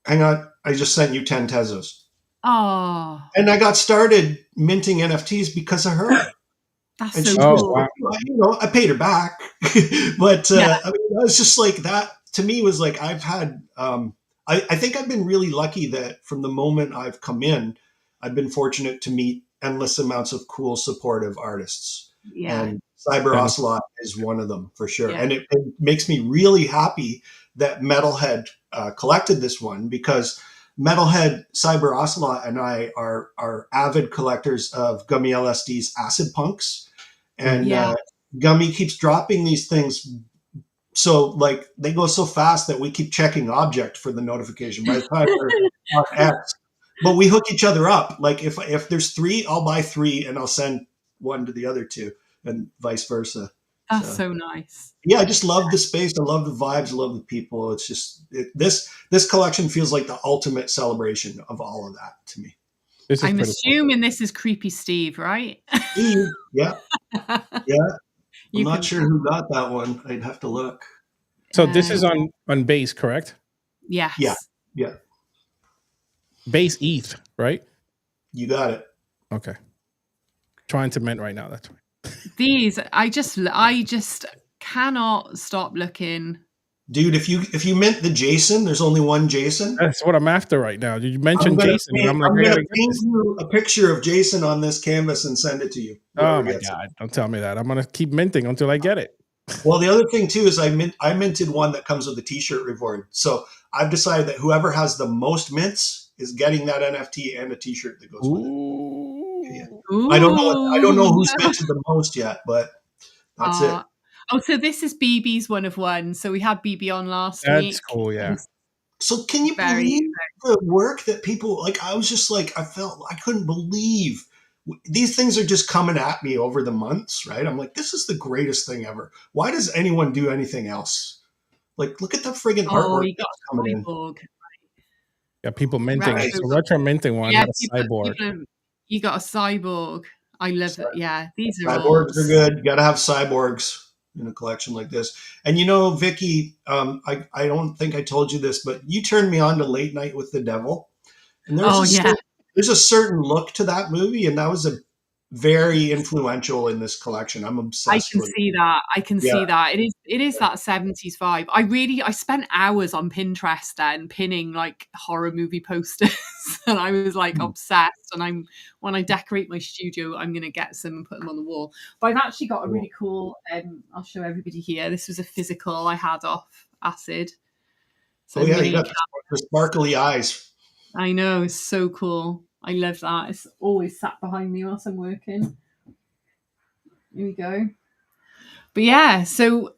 hang on. I just sent you 10 Tezos. Oh. And I got started minting NFTs because of her. That's and so cool. Wow. I paid her back. But I mean, it was just like that to me was like, I've had, I think I've been really lucky that from the moment I've come in, I've been fortunate to meet endless amounts of cool, supportive artists. Yeah. And Cyber Ocelot is one of them for sure. Yeah. And it makes me really happy that Metalhead collected this one because Metalhead, Cyber Ocelot, and I are avid collectors of Gummy LSD's Acid Punks. And Gummy keeps dropping these things. So like they go so fast that we keep checking object for the notification by the time we're on X. But we hook each other up. Like if there's 3, I'll buy 3 and I'll send one to the other 2 and vice versa. That's so nice. Yeah, I just love the space. I love the vibes. I love the people. It's just this collection feels like the ultimate celebration of all of that to me. I'm assuming this is Creepy Steve, right? Steve, yeah. I'm not sure who got that one. I'd have to look. So this is on base, correct? Yes. Yeah. Base ETH, right? You got it. Okay. Trying to mint right now. That's right. These, I just cannot stop looking. Dude, if you mint the Jason, there's only one Jason. That's what I'm after right now. You mentioned Jason. I'm going to paint you a picture of Jason on this canvas and send it to you. Oh my God. Don't tell me that. I'm going to keep minting until I get it. Well, the other thing too is I minted one that comes with a t-shirt reward. So I've decided that whoever has the most mints is getting that NFT and a t-shirt that goes with it. Yeah. I don't know who's minted the most yet, but that's it. Oh, so this is BB's 1 of 1. So we had BB on last week. That's cool, yeah. So can you believe the work that people like? I was just like, I couldn't believe these things are just coming at me over the months, right? I'm like, this is the greatest thing ever. Why does anyone do anything else? Like, look at the friggin' artwork that's coming in. Yeah, people minting. It's a retro minting one. Yeah, a cyborg. You got a cyborg. I love it. Yeah, these are cyborgs are good. You got to have cyborgs in a collection like this. And you know, Vicki, I don't think I told you this, but you turned me on to Late Night with the Devil. And there's a certain look to that movie, and that was a very influential in this collection. I'm obsessed with it. I can see that. It is that 70s vibe. I spent hours on Pinterest then pinning like horror movie posters and I was like obsessed. And when I decorate my studio, I'm gonna get some and put them on the wall. But I've actually got a really cool I'll show everybody here. This was a physical I had off Acid. So you got the sparkly eyes. I know, it's so cool. I love that. It's always sat behind me whilst I'm working. Here we go. But yeah, so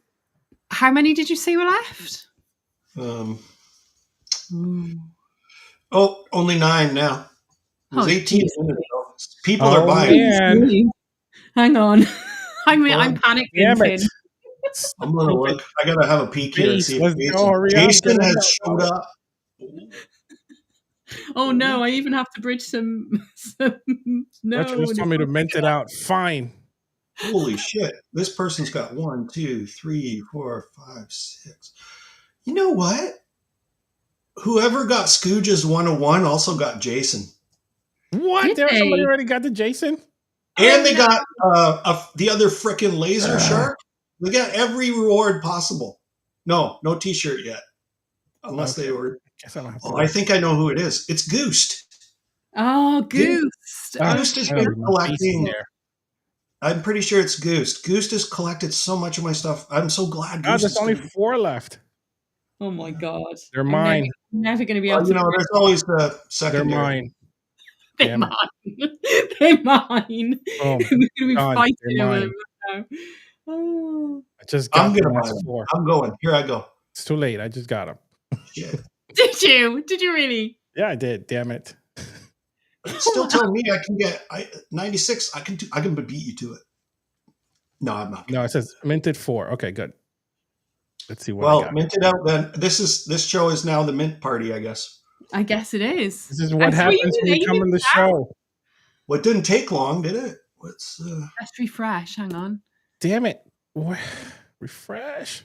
how many did you say were left? Only 9 now. It was 18 minutes ago. People are buying. Man. Hang on. I'm panicking. I'm gonna look. I gotta have a peek here and see if Jason has showed up. Oh no! I even have to bridge some. No, you just want me to mint it out. Fine. Holy shit! This person's got 1, 2, 3, 4, 5, 6. You know what? Whoever got Scooge's 101 also got Jason. What? Somebody already got the Jason? And they got the other frickin' laser shark. They got every reward possible. No T-shirt yet, unless they ordered. I think I know who it is. It's Goost. Oh, Goost. Goost has been collecting. I'm pretty sure it's Goost. Goost has collected so much of my stuff. I'm so glad. There's only 4 left. Oh my God. They're mine. Never going to be able to. There's always the secondary. They're mine. They're mine. They're mine. Oh, We're going to be gone. fighting They're over mine. them now. Oh. I just I'm got gonna them. buy That's them. 4. I'm going. Here I go. It's too late. I just got them. Shit. Did you? Did you really? Yeah, I did. Damn it. It's still telling me I can get 96. I can beat you to it. No, I'm not. No, it says minted 4. Okay, good. Let's see what I Well, got. mint it out then. This show is now the mint party, I guess. I guess it is. This is what happens when you come on the show. Well, it didn't take long, did it? Let's refresh. Hang on. Damn it. Refresh.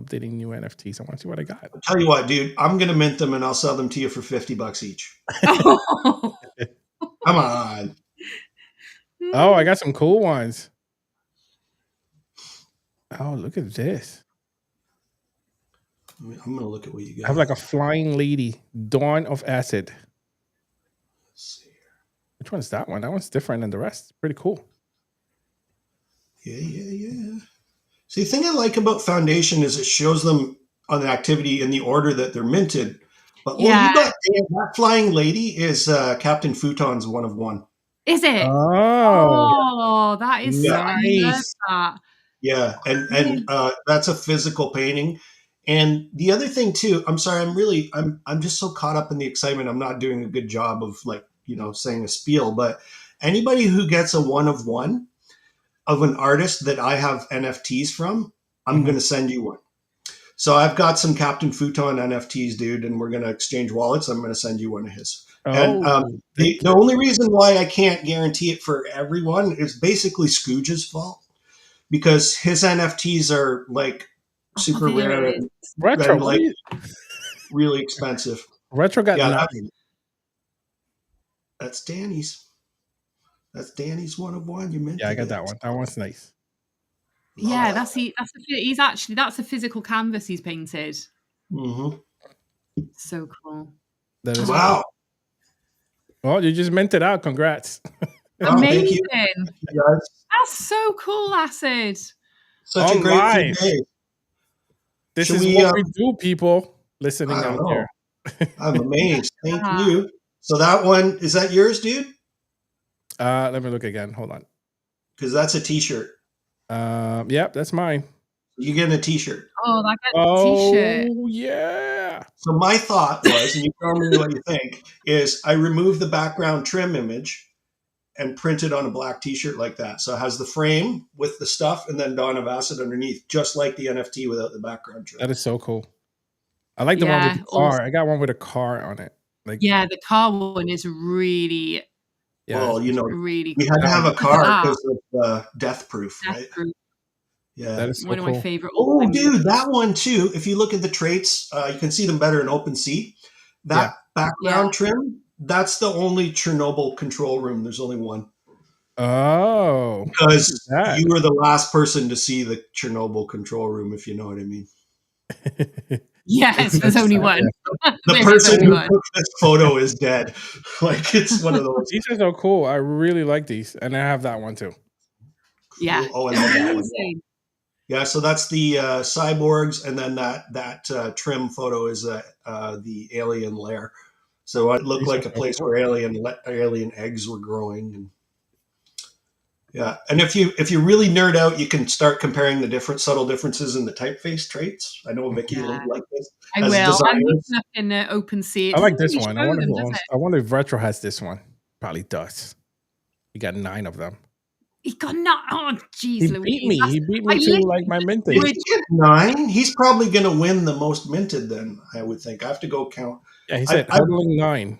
Updating new NFTs. I want to see what I got. I'll tell you what, dude. I'm gonna mint them and I'll sell them to you for $50 each. Oh. Come on. Oh, I got some cool ones. Oh, look at this. I'm gonna look at what you got. I have like a flying lady, Dawn of Acid. Let's see here. Which one's that one? That one's different than the rest. Pretty cool. Yeah. See, the thing I like about Foundation is it shows them on the activity in the order that they're minted. But you got that flying lady is Captain Futon's 1 of 1. Is it? Oh, that is nice. That. Yeah, and that's a physical painting. And the other thing too, I'm sorry, I'm just so caught up in the excitement. I'm not doing a good job of saying a spiel, but anybody who gets a 1 of 1 of an artist that I have NFTs from, I'm going to send you one. So I've got some Captain Futon NFTs, dude, and we're going to exchange wallets. I'm going to send you one of his. And the only reason why I can't guarantee it for everyone is basically Scooge's fault, because his NFTs are like super rare and retro, like really expensive. Retro got nothing. That's Danny's. That's Danny's 1 of 1. You meant? Yeah, I got that one. That one's nice. Yeah, that's a physical canvas he's painted. Mm-hmm. So cool. That is wow. Cool. Well, you just minted out. Congrats. Amazing. Yes. That's so cool, Acid. Such a great day. This is what we do, people listening out there. I'm amazed. Thank you. So that one, is that yours, dude? Let me look again. Hold on. Because that's a t-shirt. Yep, that's mine. You get a t-shirt. Oh, that gets a t-shirt. Oh, yeah. So my thought was, and you tell me what you think, is I remove the background trim image and print it on a black t-shirt like that. So it has the frame with the stuff and then Dawn of Acid underneath, just like the NFT without the background trim. That is so cool. I like the one with the car. Awesome. I got one with a car on it. The car one is really... Yeah, well, really we had to have a car because of Death Proof, right? Yeah, that is so one cool. of my favorite. Oh, dude, that one too. If you look at the traits, you can see them better in OpenSea. That background trim, that's the only Chernobyl control room. There's only one. Oh, because you were the last person to see the Chernobyl control room, if you know what I mean. Yes, there's only one. The person who took this photo is dead. Like, it's one of those. These are so cool. I really like these, and I have that one too. Yeah. Oh, I love that one. Yeah, so that's the cyborgs, and then that trim photo is the alien lair. So it looked like a place where alien eggs were growing. And yeah, and if you really nerd out, you can start comparing the different subtle differences in the typeface traits. I know Vicki will like this. I will. I'm looking up in OpenSea. I like this one. I wonder if Retro has this one. Probably does. He got 9 of them. He got 9. Oh, jeez, He beat me. He beat me to like my minting. 9. He's probably going to win the most minted. Then I would think. I have to go count. Yeah, he said hodling 9.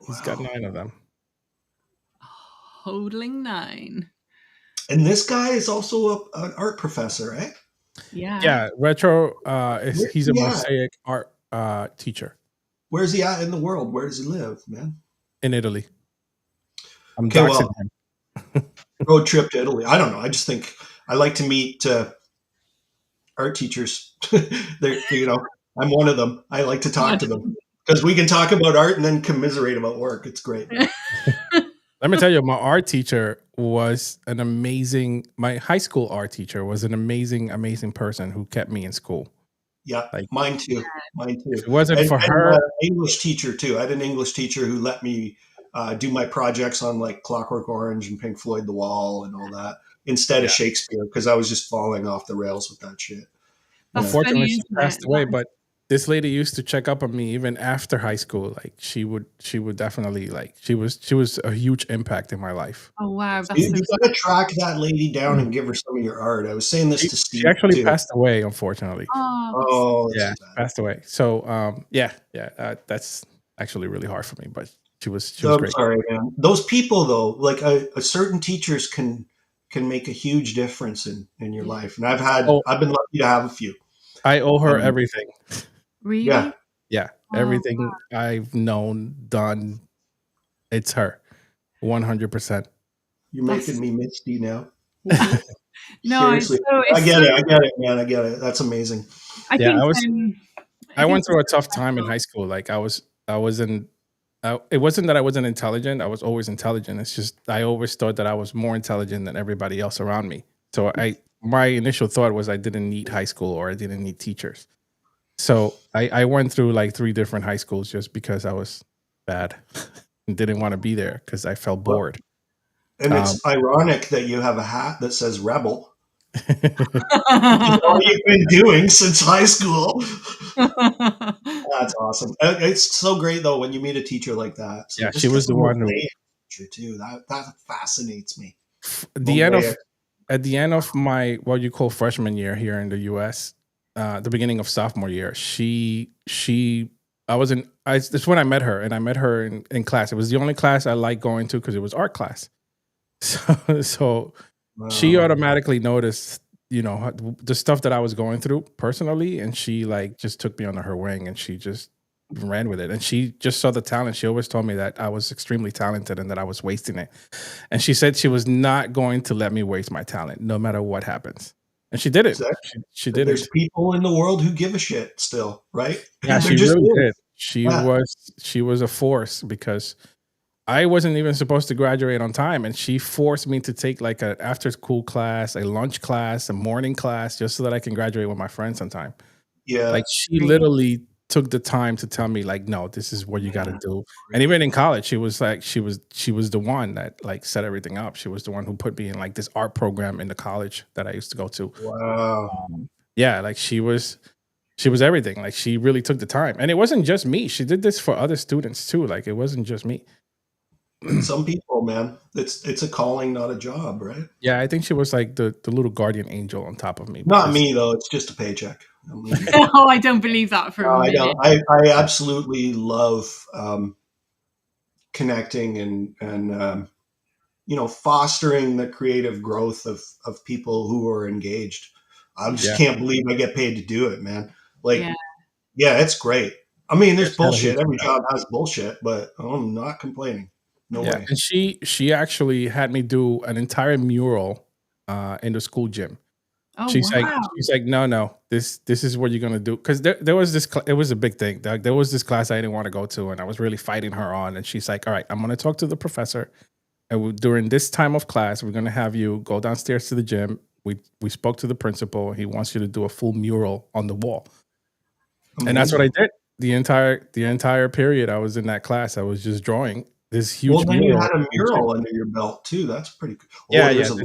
He's got 9 of them. Hodling 9. And this guy is also an art professor, right? Yeah. Yeah, Retro. He's a mosaic art teacher. Where's he at in the world? Where does he live, man? In Italy. I'm doxing him. Road trip to Italy. I don't know. I just think I like to meet art teachers. I'm one of them. I like to talk to them because we can talk about art and then commiserate about work. It's great. Let me tell you, my art teacher was an amazing. My high school art teacher was an amazing, amazing person who kept me in school. Yeah, mine too. If it wasn't for her, English teacher too. I had an English teacher who let me do my projects on like Clockwork Orange and Pink Floyd The Wall and all that instead of Yeah. Shakespeare, because I was just falling off the rails with that shit. That's Unfortunately, funny, she isn't passed it? away, but this lady used to check up on me even after high school. Like she would definitely like she was a huge impact in my life. Oh wow, that's You so got to track that lady down and give her some of your art. I was saying this to She Steve actually too. passed away, unfortunately. oh, that's Oh, that's Yeah, too she bad. passed away. So that's actually really hard for me. But she was So I'm great. sorry, man. Those people, though, like a certain teachers can make a huge difference in your life, and Oh, I've been lucky to have a few. I owe her everything. Yeah, really. Yeah, Oh, everything I've known, done, it's her, 100%. you're that's making me misty now. no. It's Seriously, so. I It's get so. it. I get it, man. I get it. That's amazing. I Yeah, think. I went It's through a so tough time in special. high school. Like I wasn't. It wasn't that I wasn't intelligent. I was always intelligent. It's just I always thought that I was more intelligent than everybody else around me. So my initial thought was I didn't need high school or I didn't need teachers. So I went through like 3 different high schools just because I was bad and didn't want to be there because I felt Well, bored. and Um, it's ironic that you have a hat that says rebel. It's all you've been doing since high school. That's awesome. It's so great though when you meet a teacher like that. So yeah, just she get was the some more one who teacher too. That fascinates me. the end of Mosaic. at the end of my what you call freshman year here in the US, the beginning of sophomore year, that's when I met her, and I met her in class. It was the only class I liked going to because it was art class. So she Wow. automatically noticed, the stuff that I was going through personally, and she like just took me under her wing, and she just ran with it. And she just saw the talent. She always told me that I was extremely talented and that I was wasting it. And she said she was not going to let me waste my talent, no matter what happens. And she did it. Exactly. She did There's it. people in the world who give a shit still, right? Yeah, There she just really is. did. Yeah. She was a force because I wasn't even supposed to graduate on time, and she forced me to take like an after school class, a lunch class, a morning class, just so that I can graduate with my friends on time. Yeah. Like she literally took the time to tell me, like, no, this is what you got to do. And even in college, she was like, she was the one that like set everything up. She was the one who put me in like this art program in the college that I used to go to. Wow. Yeah, like she was everything. Like she really took the time, and it wasn't just me. She did this for other students too. Like it wasn't just me. Some people, man, it's a calling, not a job, right? Yeah, I think she was like the little guardian angel on top of me. Not Because me though. It's just a paycheck. Oh, I don't believe that for a I minute. don't. I absolutely love connecting and fostering the creative growth of people who are engaged. I just yeah, can't believe I get paid to do it, man. Like, Yeah. yeah, it's great. I mean, yeah, there's she had a bullshit. huge Every impact. job has bullshit, but I'm not complaining. No Yeah, way. and she actually had me do an entire mural in the school gym. Oh She's wow. like, no, this is what you're gonna do. Because there was this, it was a big thing. There was this class I didn't want to go to, and I was really fighting her on. And she's like, all right, I'm gonna talk to the professor, and during this time of class, we're gonna have you go downstairs to the gym. We spoke to the principal. He wants you to do a full mural on the wall, and that's what I Amazing. did. The entire period I was in that class, I was just drawing this Well, huge then you mural. had a mural under your belt too. That's pretty cool. Yeah, Oh, yeah. there's a.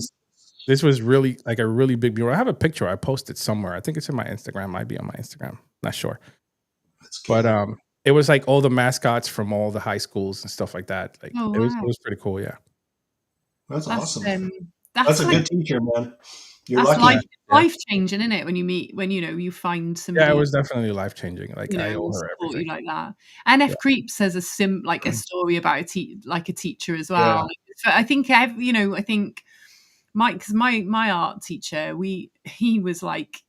This was really like a really big mural. I have a picture I posted somewhere. I think it's in my Instagram. Might be on my Instagram. Not sure. That's good. But it was like all the mascots from all the high schools and stuff like that. Like Oh it wow. was pretty cool. Yeah. That's That's awesome. That's a like good teacher, man. You're that's lucky. life changing, isn't it? When you find somebody Yeah, it was definitely life changing. Like I owe will her support you everything. like that. NF Yeah. Creeps has a story about a teacher as Yeah. well. So I think I think my art teacher, he was like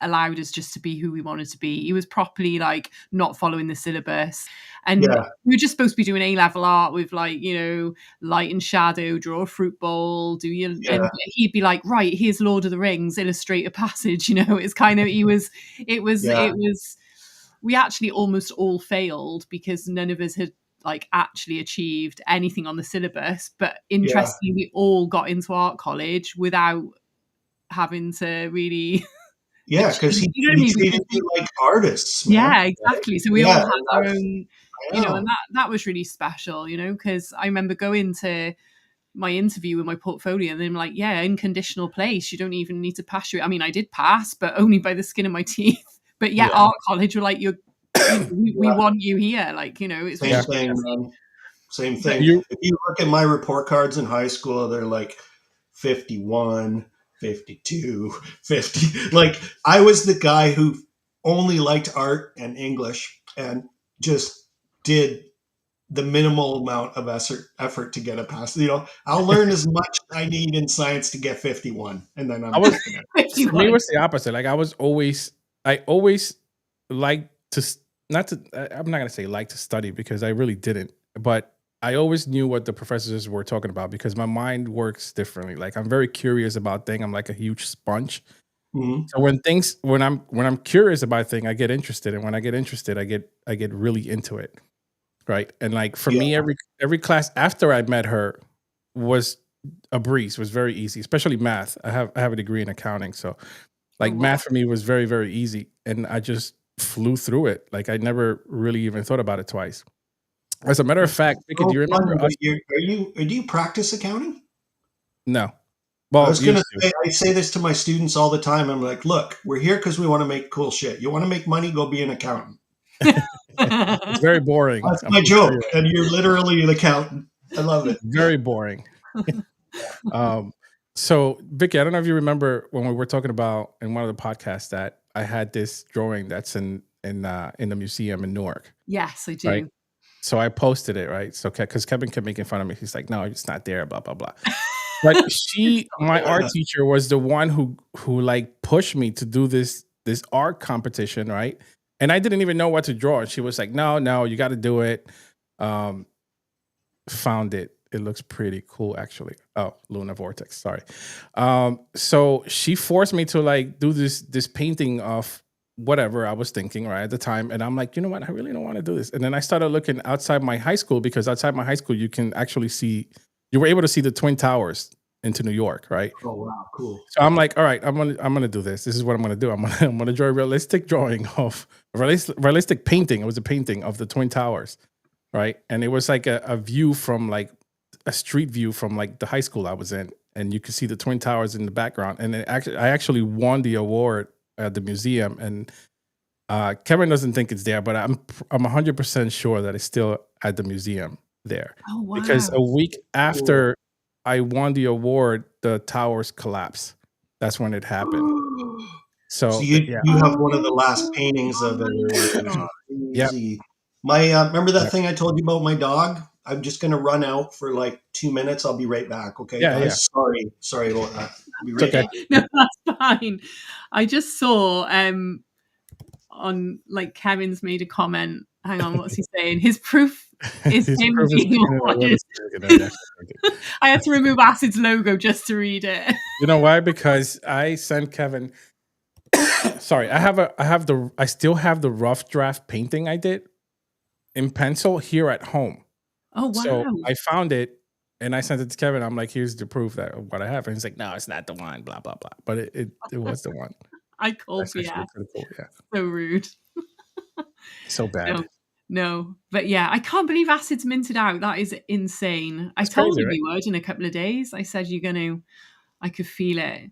allowed us just to be who we wanted to be. He was properly like not following the syllabus, and Yeah. we were just supposed to be doing A-level art with like light and shadow, draw a fruit bowl, do your Yeah. and he'd be like, right, here's Lord of the Rings, illustrate a passage. It's kind of it was we actually almost all failed because none of us had like actually achieved anything on the syllabus, but interestingly we all got into art college without having to really Yeah, because achieve, he you know what I mean? treated you like artists, man. Yeah, exactly. So we all Yeah, had and our own you know, and that was really special, you know, because I remember going to my interview with my portfolio and then like, yeah, in conditional place, you don't even need to pass through. I mean, I did pass, but only by the skin of my teeth. But yeah, art college were like, we want you here. Like, you know, it's same thing, man. Same thing. If you look at my report cards in high school, they're like 51, 52, 50. Like, I was the guy who only liked art and English and just did the minimal amount of effort to get a pass. You know, I'll learn as much as I need in science to get 51, and then for me, it was the opposite. Like, I always liked to I'm not gonna say like to study because I really didn't, but I always knew what the professors were talking about because my mind works differently. Like, I'm very curious about things. I'm like a huge sponge. Mm-hmm. So when I'm curious about a thing, I get interested, and when I get interested, I get really into it. Right. And like for me, every class after I met her was a breeze, was very easy, especially math. I have a degree in accounting. So like math for me was very, very easy. And I just flew through it. Like I never really even thought about it twice. As a matter of fact, Vicki, do you remember us? Do you practice accounting? No. Well, I was going to say, I say this to my students all the time. I'm like, look, we're here because we want to make cool shit. You want to make money, go be an accountant. It's very boring. That's my joke. And you're literally an accountant. I love it. Very boring. So Vicki, I don't know if you remember when we were talking about in one of the podcasts that I had this drawing that's in the museum in Newark. Yes, I do. Right? So I posted it, right? So because Kevin kept making fun of me. He's like, no, it's not there, blah, blah, blah. But my art teacher was the one who like pushed me to do this art competition, right? And I didn't even know what to draw. And she was like, no, you got to do it. Found it. It looks pretty cool, actually. Oh, Luna Vortex. Sorry. So she forced me to like do this painting of whatever I was thinking right at the time. And I'm like, you know what? I really don't want to do this. And then I started looking outside my high school because outside my high school, you can actually see, you were able to see the Twin Towers into New York, right? Oh wow, cool. So I'm like, all right, I'm gonna do this. This is what I'm gonna do. I'm gonna draw a realistic painting. It was a painting of the Twin Towers, right? And it was like a view from like a street view from like the high school I was in, and you could see the Twin Towers in the background. And I actually won the award at the museum. And Kevin doesn't think it's there, but I'm 100% sure that it's still at the museum there. Oh wow! Because a week after I won the award, the towers collapsed. That's when it happened. So you have one of the last paintings of it. Yeah. My remember that thing I told you about my dog? I'm just going to run out for like 2 minutes. I'll be right back. Okay, guys? Yeah. Sorry about that. I'll be right back. No, that's fine. I just saw on like Kevin's made a comment. Hang on, what's he saying? His proof is him being awarded. I had to remove Acid's logo just to read it. You know why? Because I sent Kevin. Sorry, I still have the rough draft painting I did in pencil here at home. Oh wow! So I found it and I sent it to Kevin. I'm like, here's the proof that what I have. And he's like, no, it's not the one. Blah blah blah. But it was the one. I called cool, yeah. Yeah. So rude. So bad. No, but yeah, I can't believe Acid's minted out. That is insane. I told him he would in a couple of days. I said, I could feel it.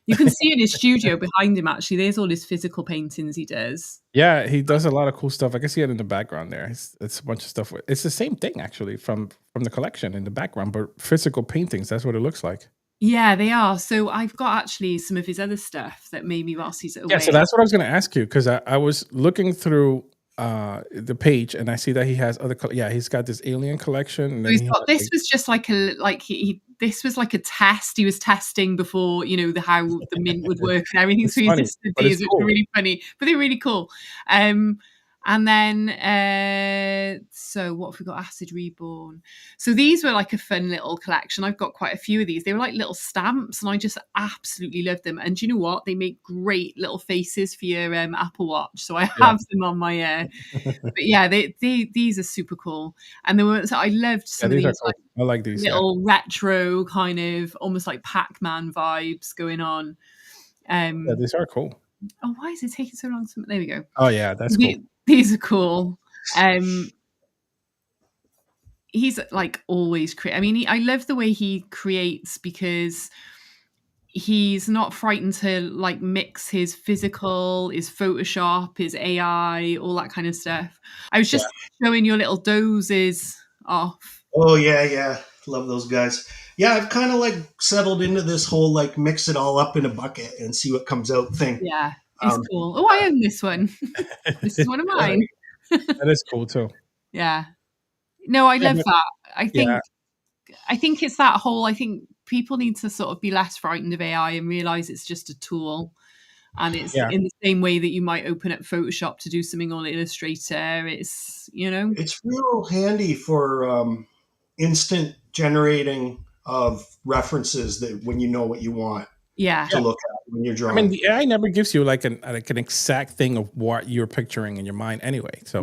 You can see in his studio behind him, actually, there's all his physical paintings he does. Yeah, he does a lot of cool stuff. I can see it in the background there. It's a bunch of stuff. It's the same thing, actually, from the collection in the background, but physical paintings. That's what it looks like. Yeah, they are. So I've got actually some of his other stuff that maybe Rossi's away. Yeah, so that's what I was going to ask you, because I was looking through the page and I see that he has other he's got this alien collection, and then this was just like this was like a test he was testing before how the mint would work and everything. So he just did these, which are really funny, but they're really cool. And then, so what have we got? Acid Reborn. So these were like a fun little collection. I've got quite a few of these. They were like little stamps, and I just absolutely love them. And do you know what? They make great little faces for your Apple Watch. So I have them on my. But yeah, these are super cool. And there were. So I loved some of these. Cool. I like these little retro kind of almost like Pac-Man vibes going on. Yeah, these are cool. Oh, why is it taking so long? There we go. Oh yeah, that's cool. These are cool. he's like always I mean, I love the way he creates because he's not frightened to like mix his physical, his Photoshop, his AI, all that kind of stuff. I was just showing your little dozes off. Oh yeah. Love those guys. Yeah, I've kind of like settled into this whole like mix it all up in a bucket and see what comes out thing. Yeah, it's cool. Oh, I own this one. This is one of mine. That is cool too. Yeah. No, I love that. I think it's that whole, I think people need to sort of be less frightened of AI and realize it's just a tool. And it's in the same way that you might open up Photoshop to do something on Illustrator. It's, It's real handy for instant generating of references that when you know what you want to look at when you're drawing. I mean, the AI never gives you like an exact thing of what you're picturing in your mind anyway. So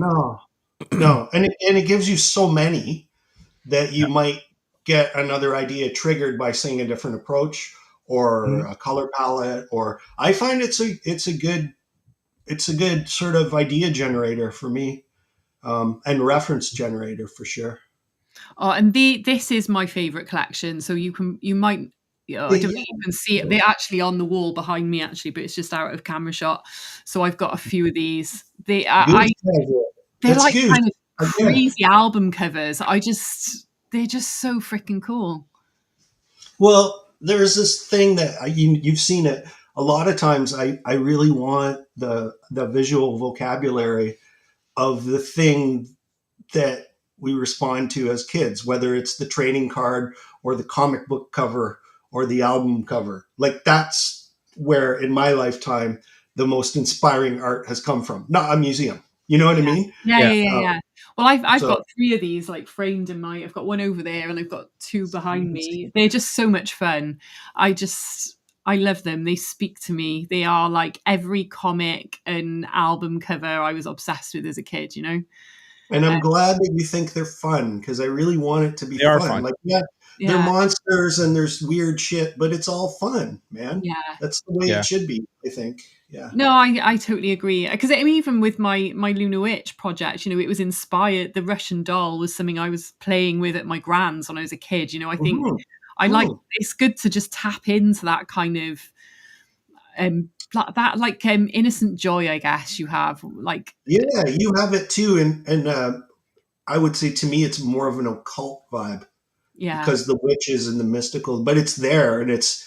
no, and it gives you so many that you might get another idea triggered by seeing a different approach or a color palette. Or I find it's a good sort of idea generator for me, and reference generator for sure. Oh, and this is my favorite collection. So you might. I don't think you can see it. They're actually on the wall behind me, actually, but it's just out of camera shot. So I've got a few of these. They're like kind of crazy album covers. They're just so freaking cool. Well, there's this thing that you've seen it a lot of times. I really want the visual vocabulary of the thing that we respond to as kids, whether it's the trading card or the comic book cover or the album cover. Like that's where in my lifetime the most inspiring art has come from, not a museum. You know what I mean? Yeah. Well, I've got 3 of these like framed in I've got one over there and I've got 2 behind me. They're just so much fun. I love them. They speak to me. They are like every comic and album cover I was obsessed with as a kid, And I'm glad that you think they're fun because I really want it to be fun. Like, they're monsters and there's weird shit, but it's all fun, man. Yeah. That's the way it should be, I think. Yeah. No, I totally agree. Because I mean, even with my Lunar Witch project, it was inspired. The Russian doll was something I was playing with at my grand's when I was a kid. I think it's good to just tap into that kind of innocent joy, I guess you have. Like, yeah, you have it too, and I would say to me it's more of an occult vibe. Yeah, because the witches and the mystical, but it's there and it's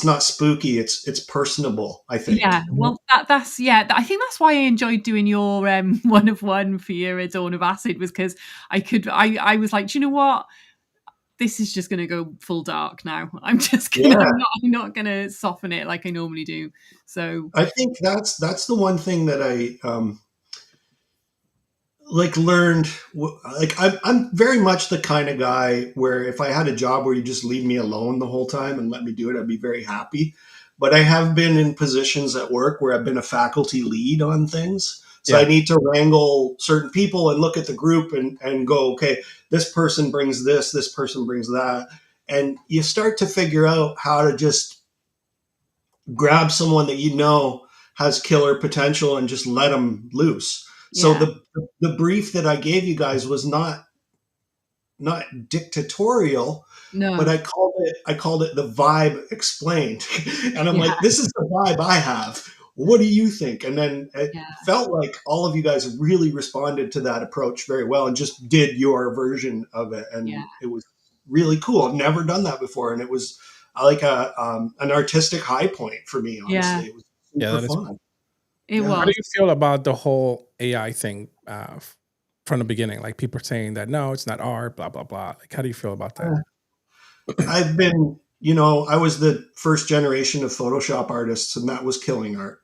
not spooky. It's personable, I think. Yeah, well, that's I think that's why I enjoyed doing your 1 of 1 for your Dawn of Acid, was because I was like, do you know what? This is just going to go full dark now. I'm just gonna, I'm not going to soften it like I normally do. So I think that's the one thing that I learned. Like I'm very much the kind of guy where if I had a job where you just leave me alone the whole time and let me do it, I'd be very happy. But I have been in positions at work where I've been a faculty lead on things. So I need to wrangle certain people and look at the group and go, okay, this person brings this person brings that. And you start to figure out how to just grab someone that has killer potential and just let them loose. So the brief that I gave you guys was not dictatorial, but I called it the vibe explained. And I'm like, this is the vibe I have. What do you think? And then it felt like all of you guys really responded to that approach very well and just did your version of it. And it was really cool. I've never done that before. And it was like an artistic high point for me, honestly. It was super fun. Cool. How do you feel about the whole AI thing from the beginning? Like people saying that, no, it's not art, blah, blah, blah. Like, how do you feel about that? I've been, I was the first generation of Photoshop artists, and that was killing art.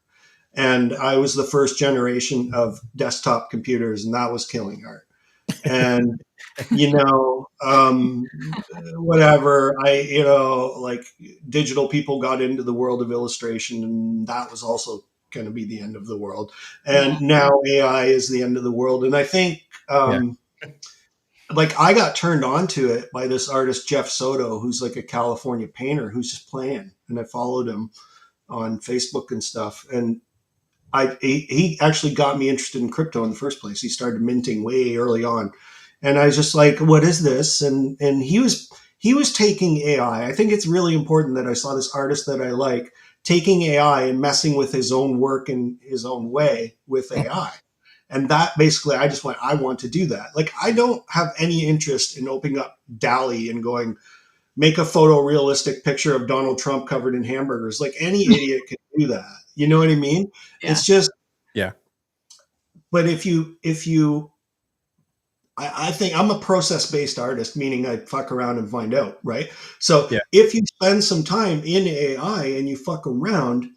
And I was the first generation of desktop computers, and that was killing art. And, whatever, like digital people got into the world of illustration, and that was also going to be the end of the world. And now AI is the end of the world. And I think, like I got turned on to it by this artist, Jeff Soto, who's like a California painter who's just playing. And I followed him on Facebook and stuff. And he actually got me interested in crypto in the first place. He started minting way early on. And I was just like, what is this? And he was taking AI. I think it's really important that I saw this artist that I like taking AI and messing with his own work in his own way with AI. And that basically, I just went, I want to do that. Like, I don't have any interest in opening up DALL-E and going, make a photorealistic picture of Donald Trump covered in hamburgers. Like, any idiot can do that. You know what I mean? Yeah. It's just, Yeah. but if you, I think I'm a process-based artist, meaning I fuck around and find out, right? So Yeah. if you spend some time in AI and you fuck around,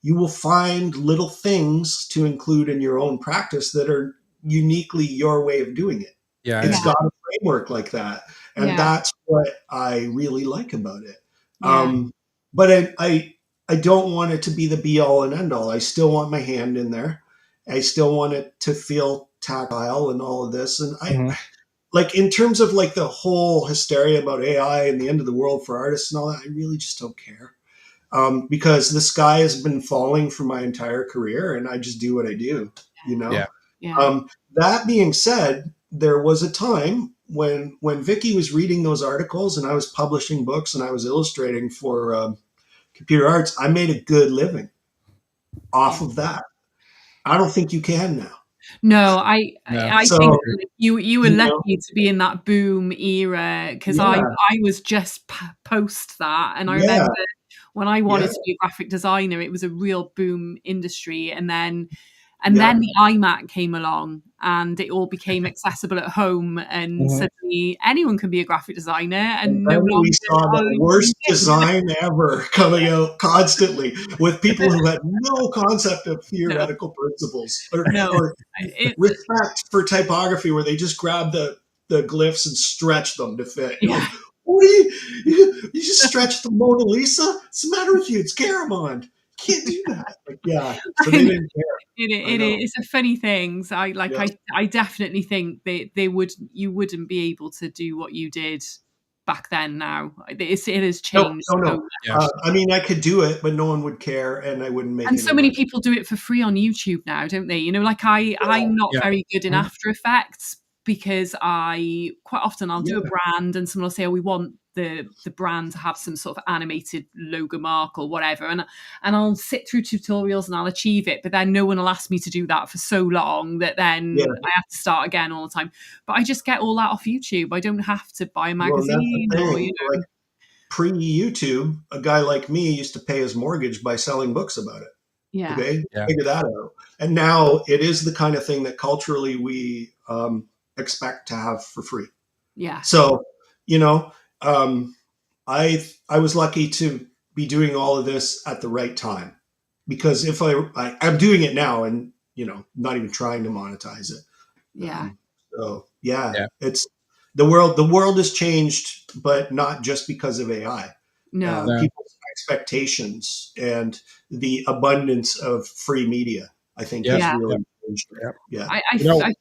you will find little things to include in your own practice that are uniquely your way of doing it. Yeah. It's Yeah. got a framework like that. And Yeah. that's what I really like about it. Yeah. But I don't want it to be the be all and end all. I still want my hand in there. I still want it to feel tactile and all of this. And Mhm. like, in terms of like the whole hysteria about AI and the end of the world for artists and all that, I really just don't care. Because the sky has been falling for my entire career and I just do what I do, you know? Yeah. Yeah. That being said, there was a time when Vicki was reading those articles and I was publishing books and I was illustrating for computer arts. I made a good living off of that. I don't think you can now. No, No. I So, think that you were you know, lucky to be in that boom era, because I was just post that, and I yeah, remember when I wanted yeah, to be a graphic designer, it was a real boom industry, and then yeah. the iMac came along and it all became accessible at home, and Mhm. suddenly anyone can be a graphic designer, And and no then we longer saw are the you worst thing. design ever coming out constantly with people who had no concept of No, theoretical principles no, or it's respect for typography, where they just grab the glyphs and stretch them to fit. You're yeah. like, what are you just stretch the Mona Lisa? What's the matter with you? It's Garamond. You can't do that. Like, yeah. So they didn't care. I It know. is a funny thing. So Yeah. I definitely think you wouldn't be able to do what you did back then. Now it has No, changed no, so no. Yeah. much. I mean, I could do it, but no one would care, and I wouldn't make And any so many money. people do it for free on YouTube now, don't they? You know, like I'm not Yeah. very good in Mhm. After Effects, because I quite often I'll do a Yeah. brand and someone will say, "Oh, we want the brand to have some sort of animated logo mark or whatever," and I'll sit through tutorials and I'll achieve it, but then no one will ask me to do that for so long that Yeah. then I have to start again all the time. But I just get all that off YouTube. I don't have to buy a Well, and that's the magazine or thing. Like, pre-YouTube, a guy like me used to pay his mortgage by selling books about it. yeah, Okay, Yeah. figure that out. And now it is the kind of thing that culturally we expect to have for free. yeah, So, you know, um, I was lucky to be doing all of this at the right time, because if I'm doing it now and not even trying to monetize it. yeah. So yeah, Yeah. it's the world has changed, but not just because of AI. No, No. People's expectations and the abundance of free media, I think, Yep. has yeah. really Yep. changed it. Yep. Yeah. I, You know, I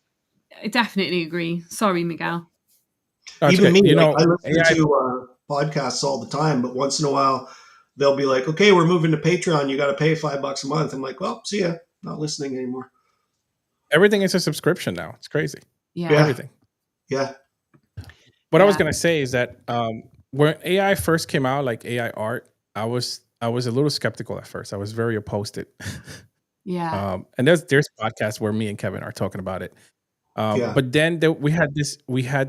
I definitely agree. Sorry, Miguel. that's Even okay. me, You like, know, I listen AI. to podcasts all the time, but once in a while they'll be like, okay, we're moving to Patreon. You got to pay $5 a month. I'm like, well, see ya. Not listening anymore. Everything is a subscription now. It's crazy. Yeah, Yeah. Everything. Yeah. What I was yeah, gonna say is that when AI first came out, like AI art, I was a little skeptical at first. I was very opposed to it. yeah, And there's podcasts where me and Kevin are talking about it. Yeah. But then we had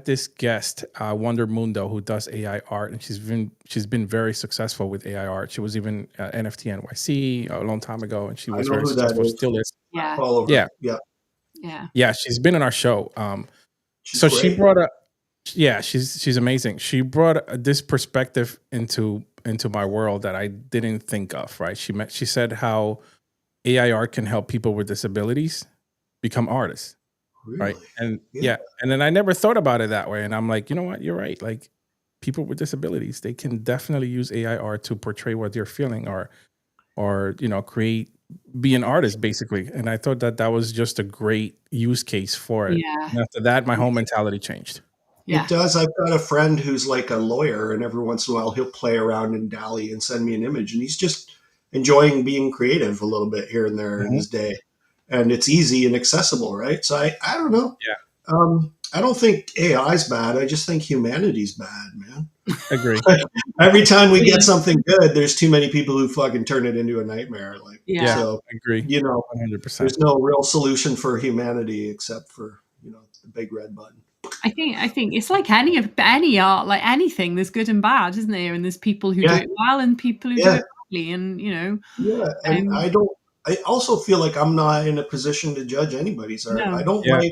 this guest, Wonder Mundo, who does AI art, and she's been very successful with AI art. She was even NFT NYC a long time ago, and she I was know very who that successful. is. Still is. yeah, All over. Yeah, Yeah. yeah, yeah. She's been in our show. She's So she great. brought a yeah, she's amazing. She brought this perspective into my world that I didn't think of. Right? She said how AI art can help people with disabilities become artists. Right? Really? And Yeah. yeah, and then I never thought about it that way. And I'm like, you know what? You're right. Like, people with disabilities, they can definitely use AI art to portray what they're feeling, or be an artist basically. And I thought that was just a great use case for it. yeah, And after that, my whole mentality changed. It yeah, does. I've got a friend who's like a lawyer, and every once in a while he'll play around in DALL-E and send me an image, and he's just enjoying being creative a little bit here and there in Mhm. his day. And it's easy and accessible, right? So I don't know. Yeah. I don't think AI's bad. I just think humanity's bad, man. Agree. Every time we get something good, there's too many people who fucking turn it into a nightmare. Like, Yeah. so Agree. you know, 100%. there's no real solution for humanity except for, you know, the big red button. I think it's like any art, like anything. There's good and bad, isn't there? And there's people who do it well and people who do it badly. And you know, and I also feel like I'm not in a position to judge anybody's art. No. I don't like.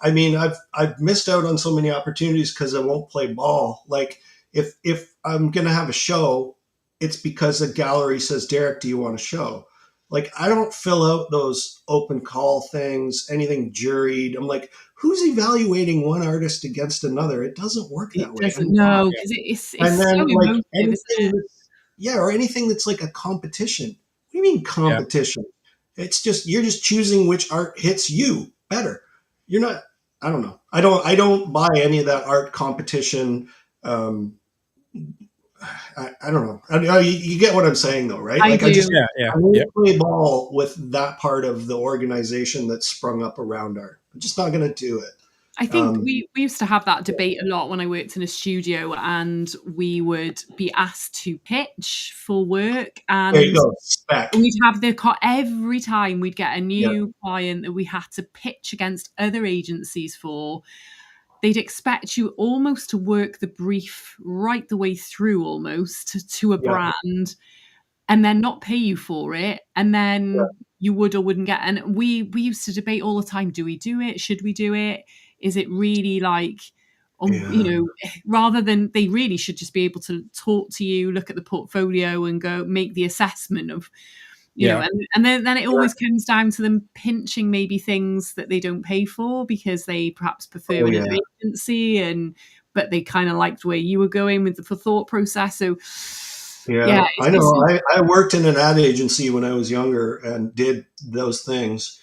I mean, I've missed out on so many opportunities because I won't play ball. Like if I'm gonna have a show, it's because a gallery says, Derek, do you want a show? Like, I don't fill out those open call things, anything juried. I'm like, who's evaluating one artist against another? It doesn't work that way. No, because it's and then so like emotive, isn't it? or anything that's like a competition. What do you mean competition? It's just, you're just choosing which art hits you better. You're not, I don't know. I don't buy any of that art competition. I don't know. You get what I'm saying though, right? I do. I won't play ball with that part of the organization that's sprung up around art. I'm just not going to do it. I think we used to have that debate a lot when I worked in a studio, and we would be asked to pitch for work, and there you go. Spec. we'd have every time we'd get a new client that we had to pitch against other agencies for. They'd expect you almost to work the brief right the way through, almost to a brand, and then not pay you for it, and then you would or wouldn't get. And we used to debate all the time: do we do it? Should we do it? Is it really like, you know, rather than, they really should just be able to talk to you, look at the portfolio, and go make the assessment of, you know, and then it always comes down to them pinching maybe things that they don't pay for because they perhaps prefer another agency, but they kind of liked where you were going with the thought process. So I know. I worked in an ad agency when I was younger and did those things.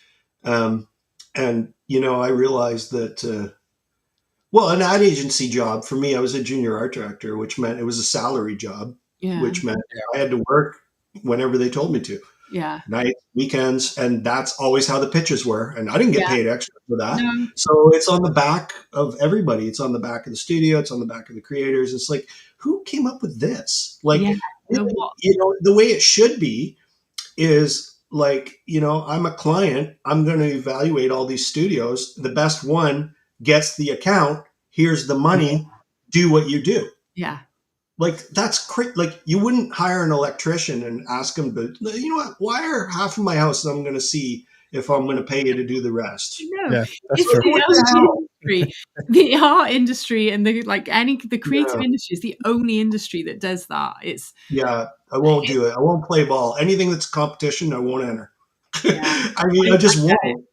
And, you know, I realized that, an ad agency job for me, I was a junior art director, which meant it was a salary job, which meant I had to work whenever they told me to. Nights, weekends, and that's always how the pitches were. And I didn't get paid extra for that. No. So it's on the back of everybody. It's on the back of the studio. It's on the back of the creators. It's like, who came up with this? Like, you know, the way it should be is like, you know, I'm a client. I'm going to evaluate all these studios. The best one gets the account. Here's the money. Do what you do. Yeah. Like, that's like, you wouldn't hire an electrician and ask him to, you know what, wire half of my house and I'm going to see if I'm going to pay you to do the rest. No, it's the industry. The art industry and the creative industry is the only industry that does that. I won't do it. I won't play ball. Anything that's competition, I won't enter. I mean, I just won't.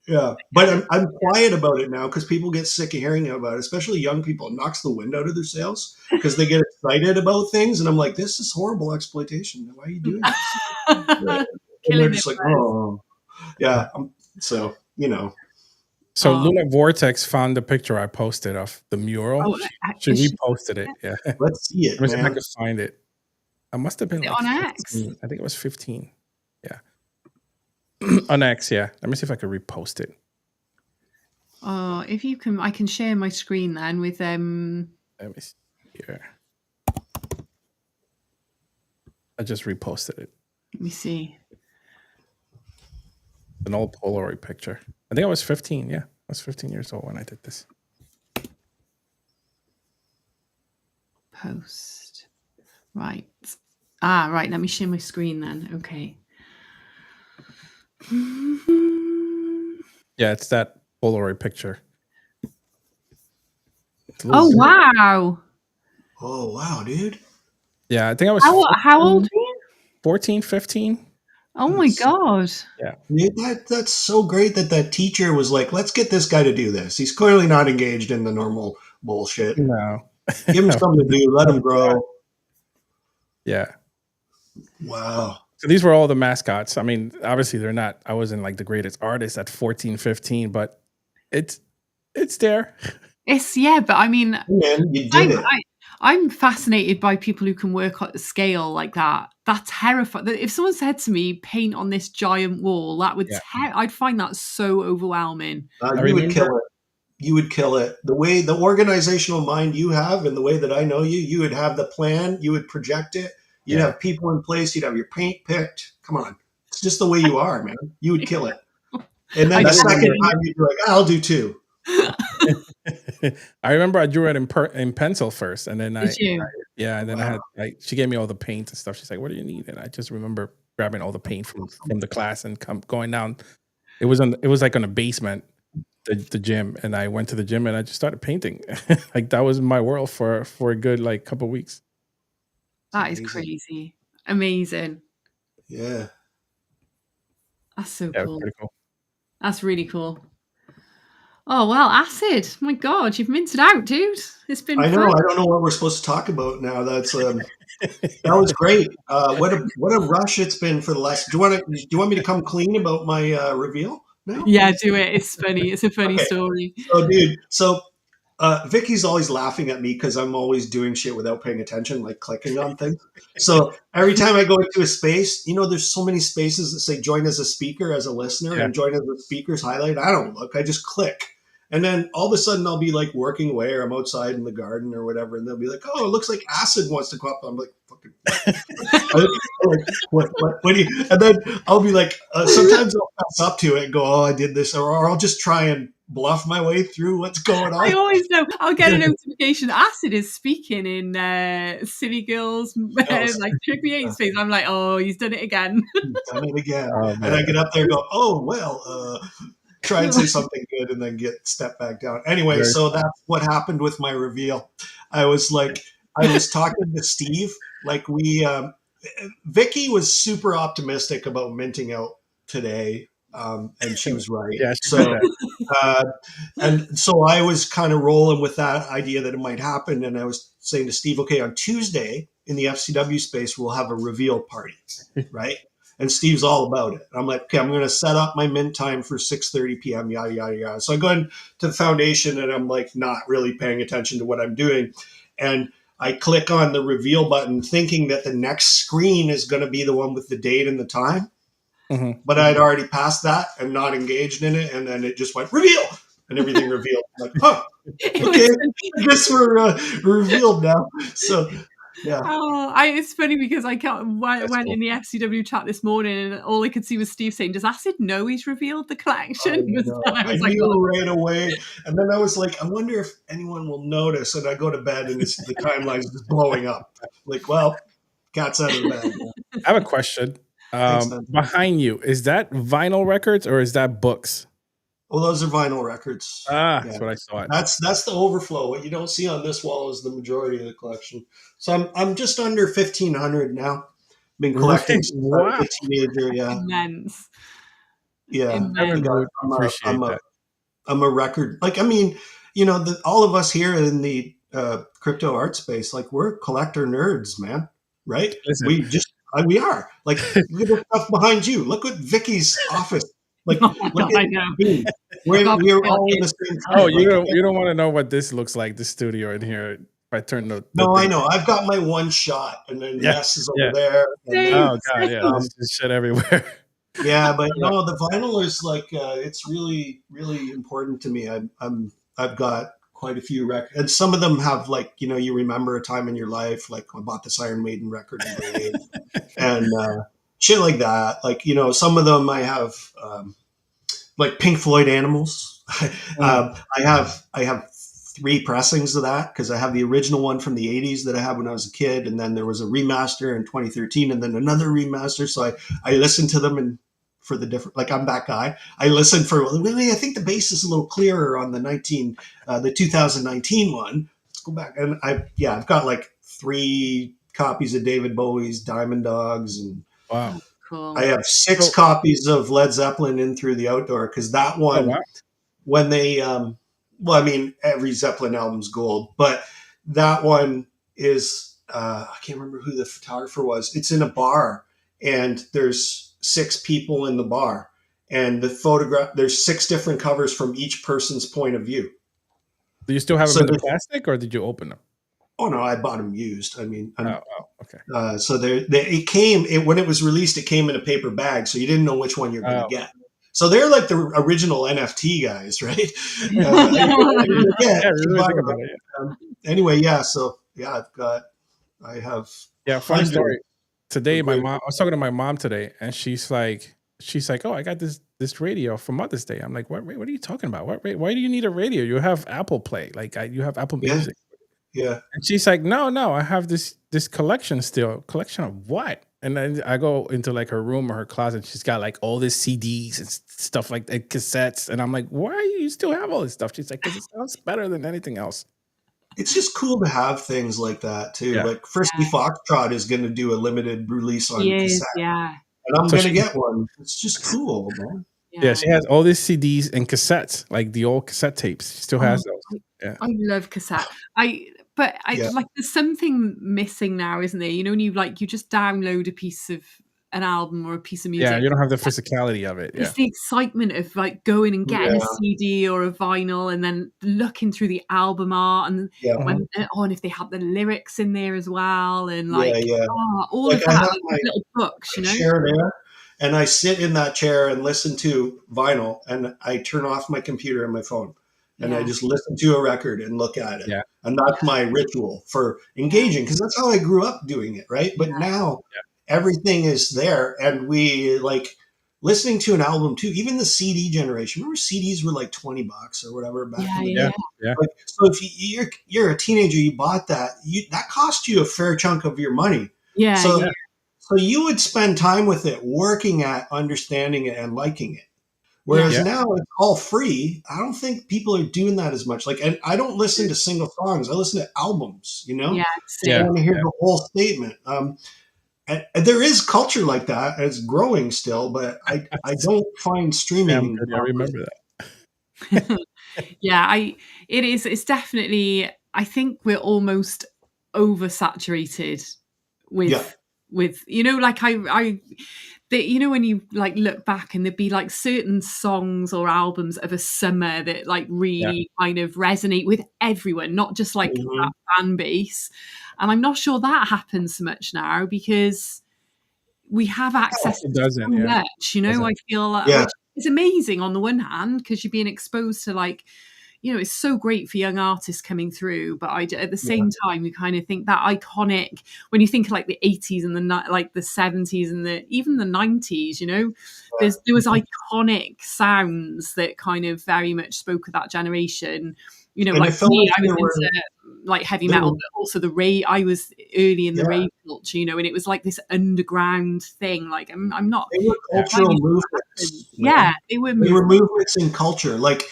Yeah, but I'm quiet about it now because people get sick of hearing about it, especially young people. It knocks the wind out of their sails because they get excited about things. And I'm like, this is horrible exploitation. Why are you doing this? And they're just like, oh, yeah. So, you know. So Luna Vortex found the picture I posted of the mural. She reposted it. Yeah. Let's see it. Let me see if I can find it. I must have been like on 15. X. I think it was 15. Yeah. On X, yeah. Let me see if I can repost it. Oh, if you can, I can share my screen then with Let me see here. I just reposted it. Let me see. An old Polaroid picture. I think I was 15. Yeah, I was 15 years old when I did this. Post. Right. Right. Let me share my screen then. Okay. Yeah, it's that Polaroid picture. Oh, wow. Oh, wow, dude. Yeah, I think I was... How old are you? 14, 15. Oh, my God. Yeah. That's so great that teacher was like, let's get this guy to do this. He's clearly not engaged in the normal bullshit. No. Give him something to do. Let him grow. Yeah. Wow. So these were all the mascots. I mean, obviously they're not, I wasn't like the greatest artist at 14, 15, but it's there. But I mean, you did it. I'm fascinated by people who can work at the scale like that. That's terrifying. If someone said to me, paint on this giant wall, that would I'd find that so overwhelming. You would kill it. you would kill it. The way the organizational mind you have and the way that I know you, you would have the plan, you would project it, you'd have people in place, you'd have your paint picked. Come on. It's just the way you are, man. You would kill it. And then I the second definitely- time you'd be like, I'll do two. I remember I drew it in pencil first, and then Did you? and then I had she gave me all the paint and stuff. She's like, "What do you need?" And I just remember grabbing all the paint from the class and going down. It was like on a basement, the gym, and I went to the gym and I just started painting. Like that was my world for a good like couple of weeks. That is crazy. Amazing. Yeah. That's so Yeah, cool. pretty cool. That's really cool. Oh, well, Acid. My God, you've minted out, dude. It's been I know. fun. I don't know what we're supposed to talk about now. That's that was great. What a rush it's been for the last. Do you want me to come clean about my reveal? No? Yeah, do it. It's funny. It's a funny story. So, dude. So, Vicky's always laughing at me because I'm always doing shit without paying attention, like clicking on things. So every time I go into a space, there's so many spaces that say join as a speaker, as a listener, and join as a speaker's highlight. I don't look. I just click. And then all of a sudden I'll be like working away or I'm outside in the garden or whatever. And they'll be like, oh, it looks like Acid wants to come up. I'm like, fucking, what do you, and then I'll be like, sometimes I'll pass up to it and go, oh, I did this. Or I'll just try and bluff my way through what's going on. I always know. I'll get a notification. Acid is speaking in Silly Girls, like creating space. I'm like, oh, he's done it again. Done it again. And I get up there and go, oh, well, try and say something good and then step back down. Anyway, so that's what happened with my reveal. I was talking to Steve, like Vicki was super optimistic about minting out today. And she was right. Yeah, so I was kind of rolling with that idea that it might happen. And I was saying to Steve, okay, on Tuesday in the FCW space, we'll have a reveal party, right? And Steve's all about it. I'm like, okay, I'm going to set up my mint time for 6:30 p.m., yada, yada, yada. So I go into the foundation and I'm like not really paying attention to what I'm doing. And I click on the reveal button thinking that the next screen is going to be the one with the date and the time. Mm-hmm. But I'd already passed that and not engaged in it. And then it just went reveal and everything revealed. I'm like, huh, okay, I guess we're revealed now. So, yeah. Oh, it's funny because I went in the FCW chat this morning and all I could see was Steve saying, does Acid know he's revealed the collection? I knew right away. And then I was like, I wonder if anyone will notice. And I go to bed and the timeline's just blowing up. Like, well, cat's out of the bag. I have a question. Behind you, is that vinyl records or is that books? Well, those are vinyl records. That's what I thought. That's the overflow. What you don't see on this wall is the majority of the collection. So I'm just under 1,500 now. Been collecting since I was a teenager. Yeah, immense. Yeah, Immense. I'm a record. Like, I mean, all of us here in the crypto art space, like we're collector nerds, man. Right? Listen. We are. Like, look at the stuff behind you. Look at Vicky's office. Like, look at me. We're all in the same time. Oh, you don't want to know what this looks like, the studio in here. If I turn the No, I know. I've got my one shot, and then Yes is over there. Oh god, yeah, there's shit everywhere. Yeah, but no, the vinyl is like it's really, really important to me. I've got quite a few records, and some of them have like you remember a time in your life. Like I bought this Iron Maiden record and shit like that. Like some of them I have like Pink Floyd Animals. I have 3 pressings of that because I have the original one from the 80s that I had when I was a kid, and then there was a remaster in 2013 and then another remaster. So I listened to them and for the different, like I'm that guy. I listened for, I think the bass is a little clearer on the 2019 one. Let's go back. And I've got like 3 copies of David Bowie's Diamond Dogs, and wow. Cool. I have 6 copies of Led Zeppelin In Through the Outdoor, because that one, when they, every Zeppelin album's gold, but that one is, I can't remember who the photographer was. It's in a bar, and there's 6 people in the bar, and the photograph, there's 6 different covers from each person's point of view. Do you still have them in the plastic, or did you open them? Oh no, I bought them used. I mean, okay. So when it was released, it came in a paper bag, so you didn't know which one you're going to get. So they're like the original NFT guys, right? Really think about it. Anyway, yeah. So yeah, I have. Funny story. Today, my Great. mom. I was talking to my mom today, and she's like, "Oh, I got this radio for Mother's Day." I'm like, "What? What are you talking about? Why do you need a radio? You have Apple Play, like you have Apple Yeah. Music." Yeah. And she's like, "No, I have this collection still. Collection of what?" And then I go into like her room or her closet. She's got like all these CDs and stuff like that, cassettes. And I'm like, "Why do you still have all this stuff?" She's like, "Because it sounds better than anything else." It's just cool to have things like that too. Yeah. Like Frisky Foxtrot is going to do a limited release on cassette, yeah. and I'm going to get one. It's just cool, man. Yeah, she has all these CDs and cassettes, like the old cassette tapes. She still has those. Yeah, I love cassette. Like there's something missing now, isn't there? You know, when you just download a piece of an album or a piece of music. Yeah, you don't have the physicality of it. Yeah. It's the excitement of like going and getting a CD or a vinyl and then looking through the album art and and if they have the lyrics in there as well and like all like of that, like little books, you know. Chair there, and I sit in that chair and listen to vinyl, and I turn off my computer and my phone, and I just listen to a record and look at it. Yeah. And that's my ritual for engaging, because that's how I grew up doing it, right? But now everything is there, and we like listening to an album too. Even the CD generation. Remember, CDs were like $20 or whatever back in the day. Yeah. Like, so if you're a teenager, you bought that. That cost you a fair chunk of your money. Yeah. So you would spend time with it, working at understanding it and liking it. Whereas now it's all free. I don't think people are doing that as much. Like, and I don't listen to single songs. I listen to albums. You know, I want to hear the whole statement. And there is culture like that. It's growing still, but I don't find streaming. I remember that. It's definitely, I think we're almost oversaturated with, you know, like you know, when you like look back and there'd be like certain songs or albums of a summer that like really kind of resonate with everyone, not just like that fan base. And I'm not sure that happens so much now because we have access to so much, you know. I feel like which is amazing on the one hand because you're being exposed to like, you know, it's so great for young artists coming through. But at the same time, you kind of think that iconic, when you think of like the 80s and the 70s and even the 90s, you know, there was iconic sounds that kind of very much spoke of that generation. You know, and like me, I was into like heavy metal, but also I was early in the rave culture, you know, and it was like this underground thing. Like I'm not. They were cultural movements. They were movements in culture. Like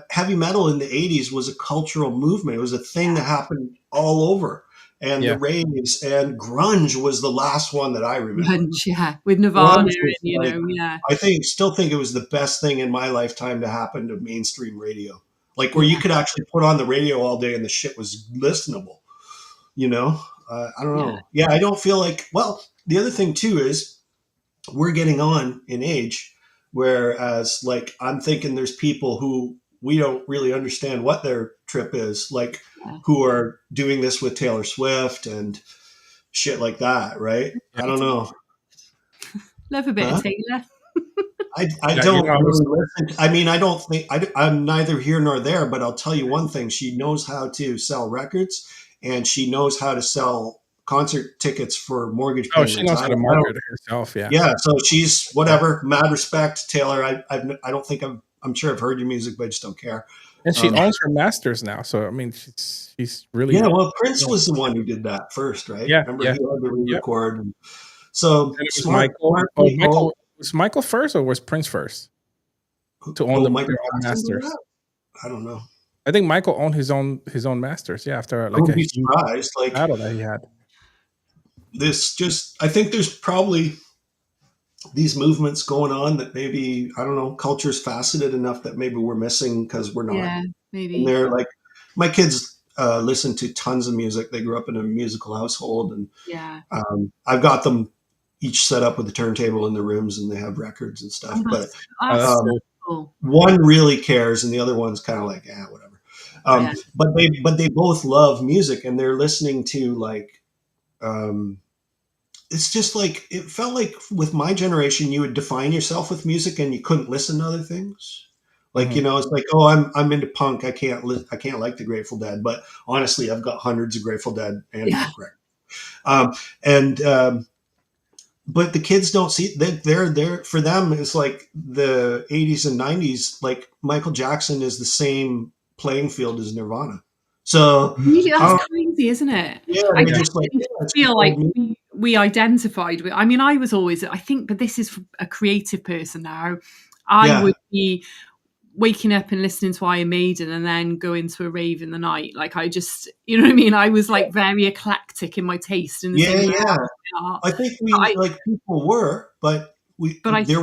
heavy metal in the 80s was a cultural movement. It was a thing that happened all over. And the raves and grunge was the last one that I remember. Grunge, with Nirvana, I still think it was the best thing in my lifetime to happen to mainstream radio. Like where you could actually put on the radio all day and the shit was listenable, you know? I don't know. Yeah, I don't feel like, well, the other thing too is we're getting on in age, whereas like I'm thinking there's people who we don't really understand what their trip is, like who are doing this with Taylor Swift and shit like that, right? I don't know. Love a bit of Taylor. I don't really listen. I mean, I don't think I'm neither here nor there, but I'll tell you one thing. She knows how to sell records and she knows how to sell concert tickets for mortgage payments. She knows how to market herself. Yeah. Yeah. So she's whatever. Mad respect, Taylor. I don't think I'm sure I've heard your music, but I just don't care. And she owns her masters now. So, I mean, she's really. Yeah. Well, Prince was the one who did that first, right? Yeah. Remember he had to re-record. And so was Michael first or was Prince first to own their own masters? I don't know. I think Michael owned his own masters. Yeah, after like a surprised, like battle that he had. I think there's probably these movements going on that maybe I don't know. Culture's faceted enough that maybe we're missing because we're not. Yeah, maybe. And they're like my kids listen to tons of music. They grew up in a musical household, and I've got them each set up with a turntable in the rooms and they have records and stuff. But cool. One really cares and the other one's kind of like, whatever. But they both love music and they're listening to like it's just like, it felt like with my generation, you would define yourself with music and you couldn't listen to other things. Like, Mhm. you know, it's like, oh, I'm into punk. I can't like the Grateful Dead, but honestly, I've got hundreds of Grateful Dead and Yeah. punk records. And but the kids don't see, they're for them, it's like the 80s and 90s, like Michael Jackson is the same playing field as Nirvana. So Really, that's crazy, isn't it? yeah, I they're just like, definitely yeah, it's just feel like old music. we identified with. I mean, I was always, I think, but this is a creative person now. I Yeah. would be waking up and listening to Iron Maiden and then going to a rave in the night. Like, I just, you know what I mean? I was like very eclectic in my taste in the Yeah, same way yeah. I are. I think But we, like, people were, but but I there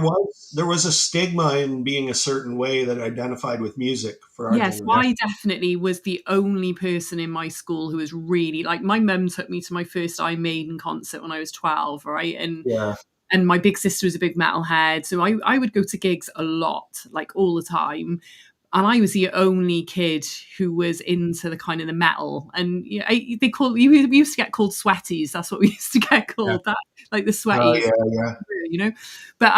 was a stigma in being a certain way that identified with music for our Yes, generation. I definitely was the only person in my school who was really like, my mum took me to my first Iron Maiden concert when I was 12, right? Yeah. And my big sister was a big metalhead. So I would go to gigs a lot, like all the time. And I was the only kid who was into the kind of the metal. And you know, they call we used to get called sweaties. That's what we used to get Yeah. called. That like the Oh sweaties, yeah, yeah. you know. But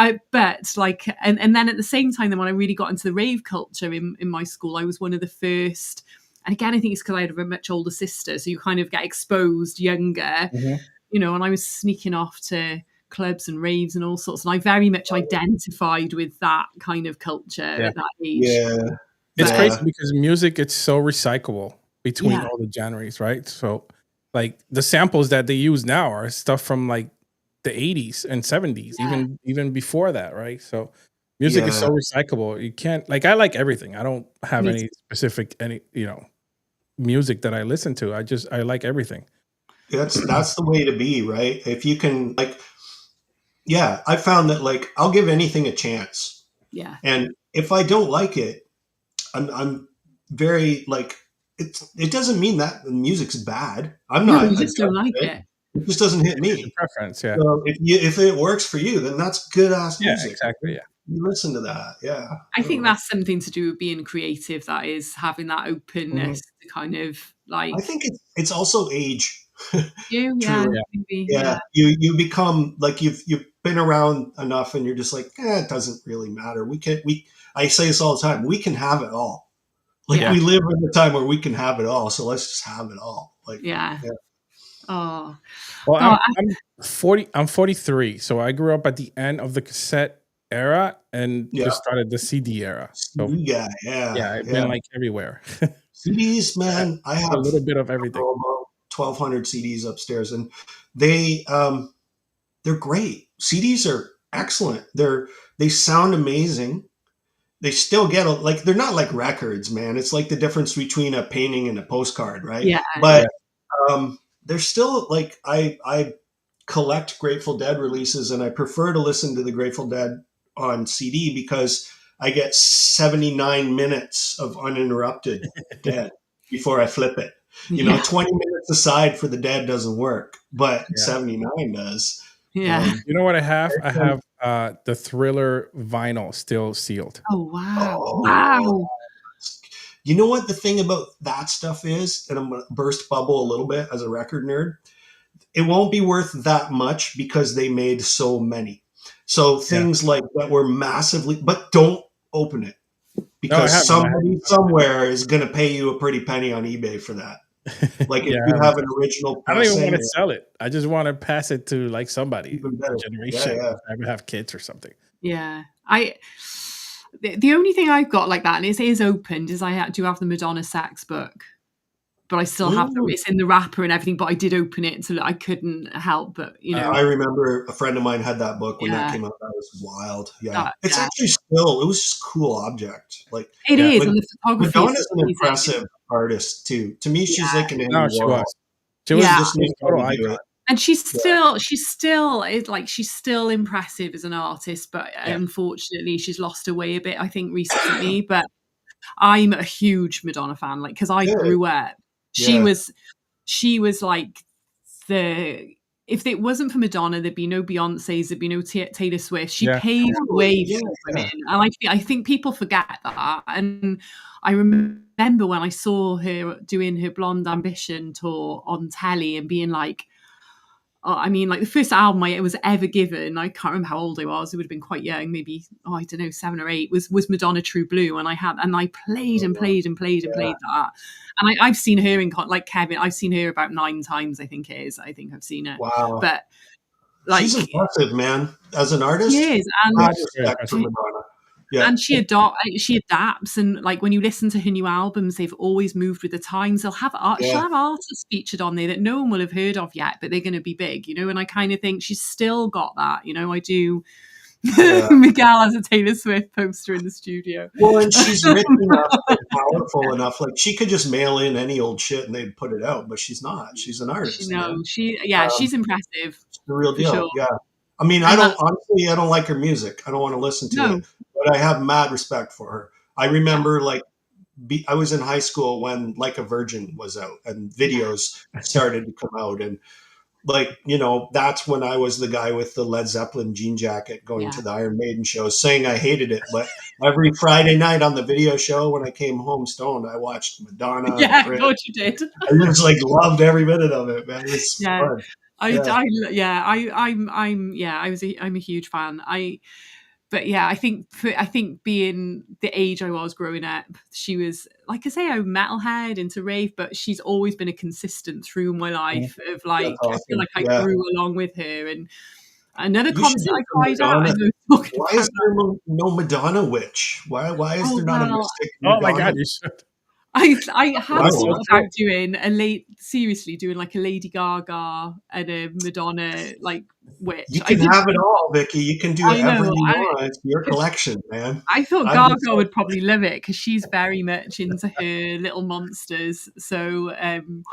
like and then at the same time, then when I really got into the rave culture in my school, I was one of the first. And again, I think it's because I had a much older sister, so you kind of get exposed younger, Mhm. you know. And I was sneaking off to clubs and raves and all sorts, and I very much identified with that kind of culture Yeah. at that age. Yeah. It's But crazy because music, it's so recyclable between yeah, all the genres, right? So like the samples that they use now are stuff from like the 80s and 70s, yeah, even before that, right? So music is Yeah. so recyclable. You can't, like, I like everything. I don't have me any specific music that I listen to. I like everything. That's the way to be, right? If you can, like, yeah, I found that, like, I'll give anything a chance. yeah. And if I don't like it, I'm very like, it doesn't mean that the music's bad. I'm No, not you a just judge don't of like it. it. It just doesn't hit It's your me. preference, yeah. So if it works for you, then that's good ass Yeah, music. exactly, yeah. You listen to that. Yeah. I don't think know. that's something to do with being creative. That is having that Mhm. openness to kind of I like think it's also age. you, yeah, Truly. Yeah. maybe, Yeah. yeah, You become like, you've been around enough and you're just like, it doesn't really matter. I say this all the time. We can have it all. Like, yeah, we live in a time where we can have it all. So let's just have it all. Like, yeah. yeah. Oh, Well, God, I'm 43, so I grew up at the end of the cassette era and Yeah. just started the CD era. So CD guy. Yeah. yeah, I've Yeah. been like everywhere. CDs, man. I A have little bit of everything. about 1,200 CDs upstairs, and they're great. CDs are excellent. They sound amazing. They still get like, they're not like records, man. It's like the difference between a painting and a postcard, right? yeah, But Yeah. they're still like, I collect Grateful Dead releases, and I prefer to listen to the Grateful Dead on CD because I get 79 minutes of uninterrupted Dead before I flip it. You know, yeah, 20 minutes aside for the Dead doesn't work, but Yeah. 79 does. yeah. You know what I have? I have the Thriller vinyl still sealed. Oh wow, Oh, wow. you know what the thing about that stuff is, and I'm gonna burst bubble a little bit as a record nerd. It won't be worth that much because they made so many. So Yeah. things like that were massively, but don't open it No, I because haven't. somebody somewhere is going to pay you a pretty penny on eBay for that. Like, if Yeah, I you haven't have an touched it. original I don't even pressing, want to sell it. I just want to pass it to like somebody, even a better. Yeah, generation, yeah. if I ever have kids or something. Yeah, the only thing I've got like that, and it is opened, is I do have the Madonna Sax book, but I still have Ooh. it's in the wrapper and everything. But I did open it, so I couldn't help but I remember a friend of mine had that book when that yeah, came out. That was wild. Yeah. It's yeah, actually still, it was just a cool object. Like, it Yeah. is, Ma- and the photography is Madonna's an amazing. impressive artist too. To me, she's Yeah, like an Andy No, she Warhol. was. She She was yeah, just she was knows a how total to do icon. it. and Yeah. she's still impressive as an artist, but Yeah. unfortunately, she's lost her way a bit, I think, recently. But I'm a huge Madonna fan, like because I Good. grew up. She Yeah. was like the if it wasn't for Madonna, there'd be no Beyonce's, there'd be no Taylor Swift. She Yeah. paved the Totally. way Yeah. for women, Yeah. and I think people forget that. And I remember when I saw her doing her Blonde Ambition tour on telly and being like, I mean, like the first album I was ever given, I can't remember how old I was. It would have been quite young, maybe, I don't know, 7 or 8. Was Madonna True Blue, and I played and played and played and played that. And I've seen her like Kevin. I've seen her about 9 times. I think it is. I think I've seen it. Wow. But like, she's impressive, man. As an artist, she is, and mad respect for Madonna. Yeah. And she adapts, and like when you listen to her new albums, they've always moved with the times. She'll have artists featured on there that no one will have heard of yet, but they're going to be big, you know. And I kind of think she's still got that, you know. I do. Yeah. Miguel has a Taylor Swift poster in the studio. Well, and she's rich enough and powerful enough. Like she could just mail in any old shit and they'd put it out, but she's not. She's an artist. She's impressive. It's the real deal. Sure. Yeah. I mean, honestly, I don't like her music. I don't want to listen to it, but I have mad respect for her. I remember I was in high school when Like a Virgin was out and videos started to come out. And like, you know, that's when I was the guy with the Led Zeppelin jean jacket going to the Iron Maiden shows saying I hated it. But every Friday night on the video show, when I came home stoned, I watched Madonna. Yeah, I thought you did. I just like loved every minute of it, man. It's fun. I'm a huge fan. I think being the age I was growing up, she was, like I say, a metalhead into rave, but she's always been a consistent through my life of like, awesome. I feel like I grew along with her. And another concert I cried at. Why is there no Madonna witch? Why is there not a mystic Madonna? Oh my God, you should. I have thought about doing like a Lady Gaga and a Madonna like witch. You can have it all, Vicki. You can do whatever you want. It's your collection, man. I thought Gaga would probably love it because she's very much into her little monsters. So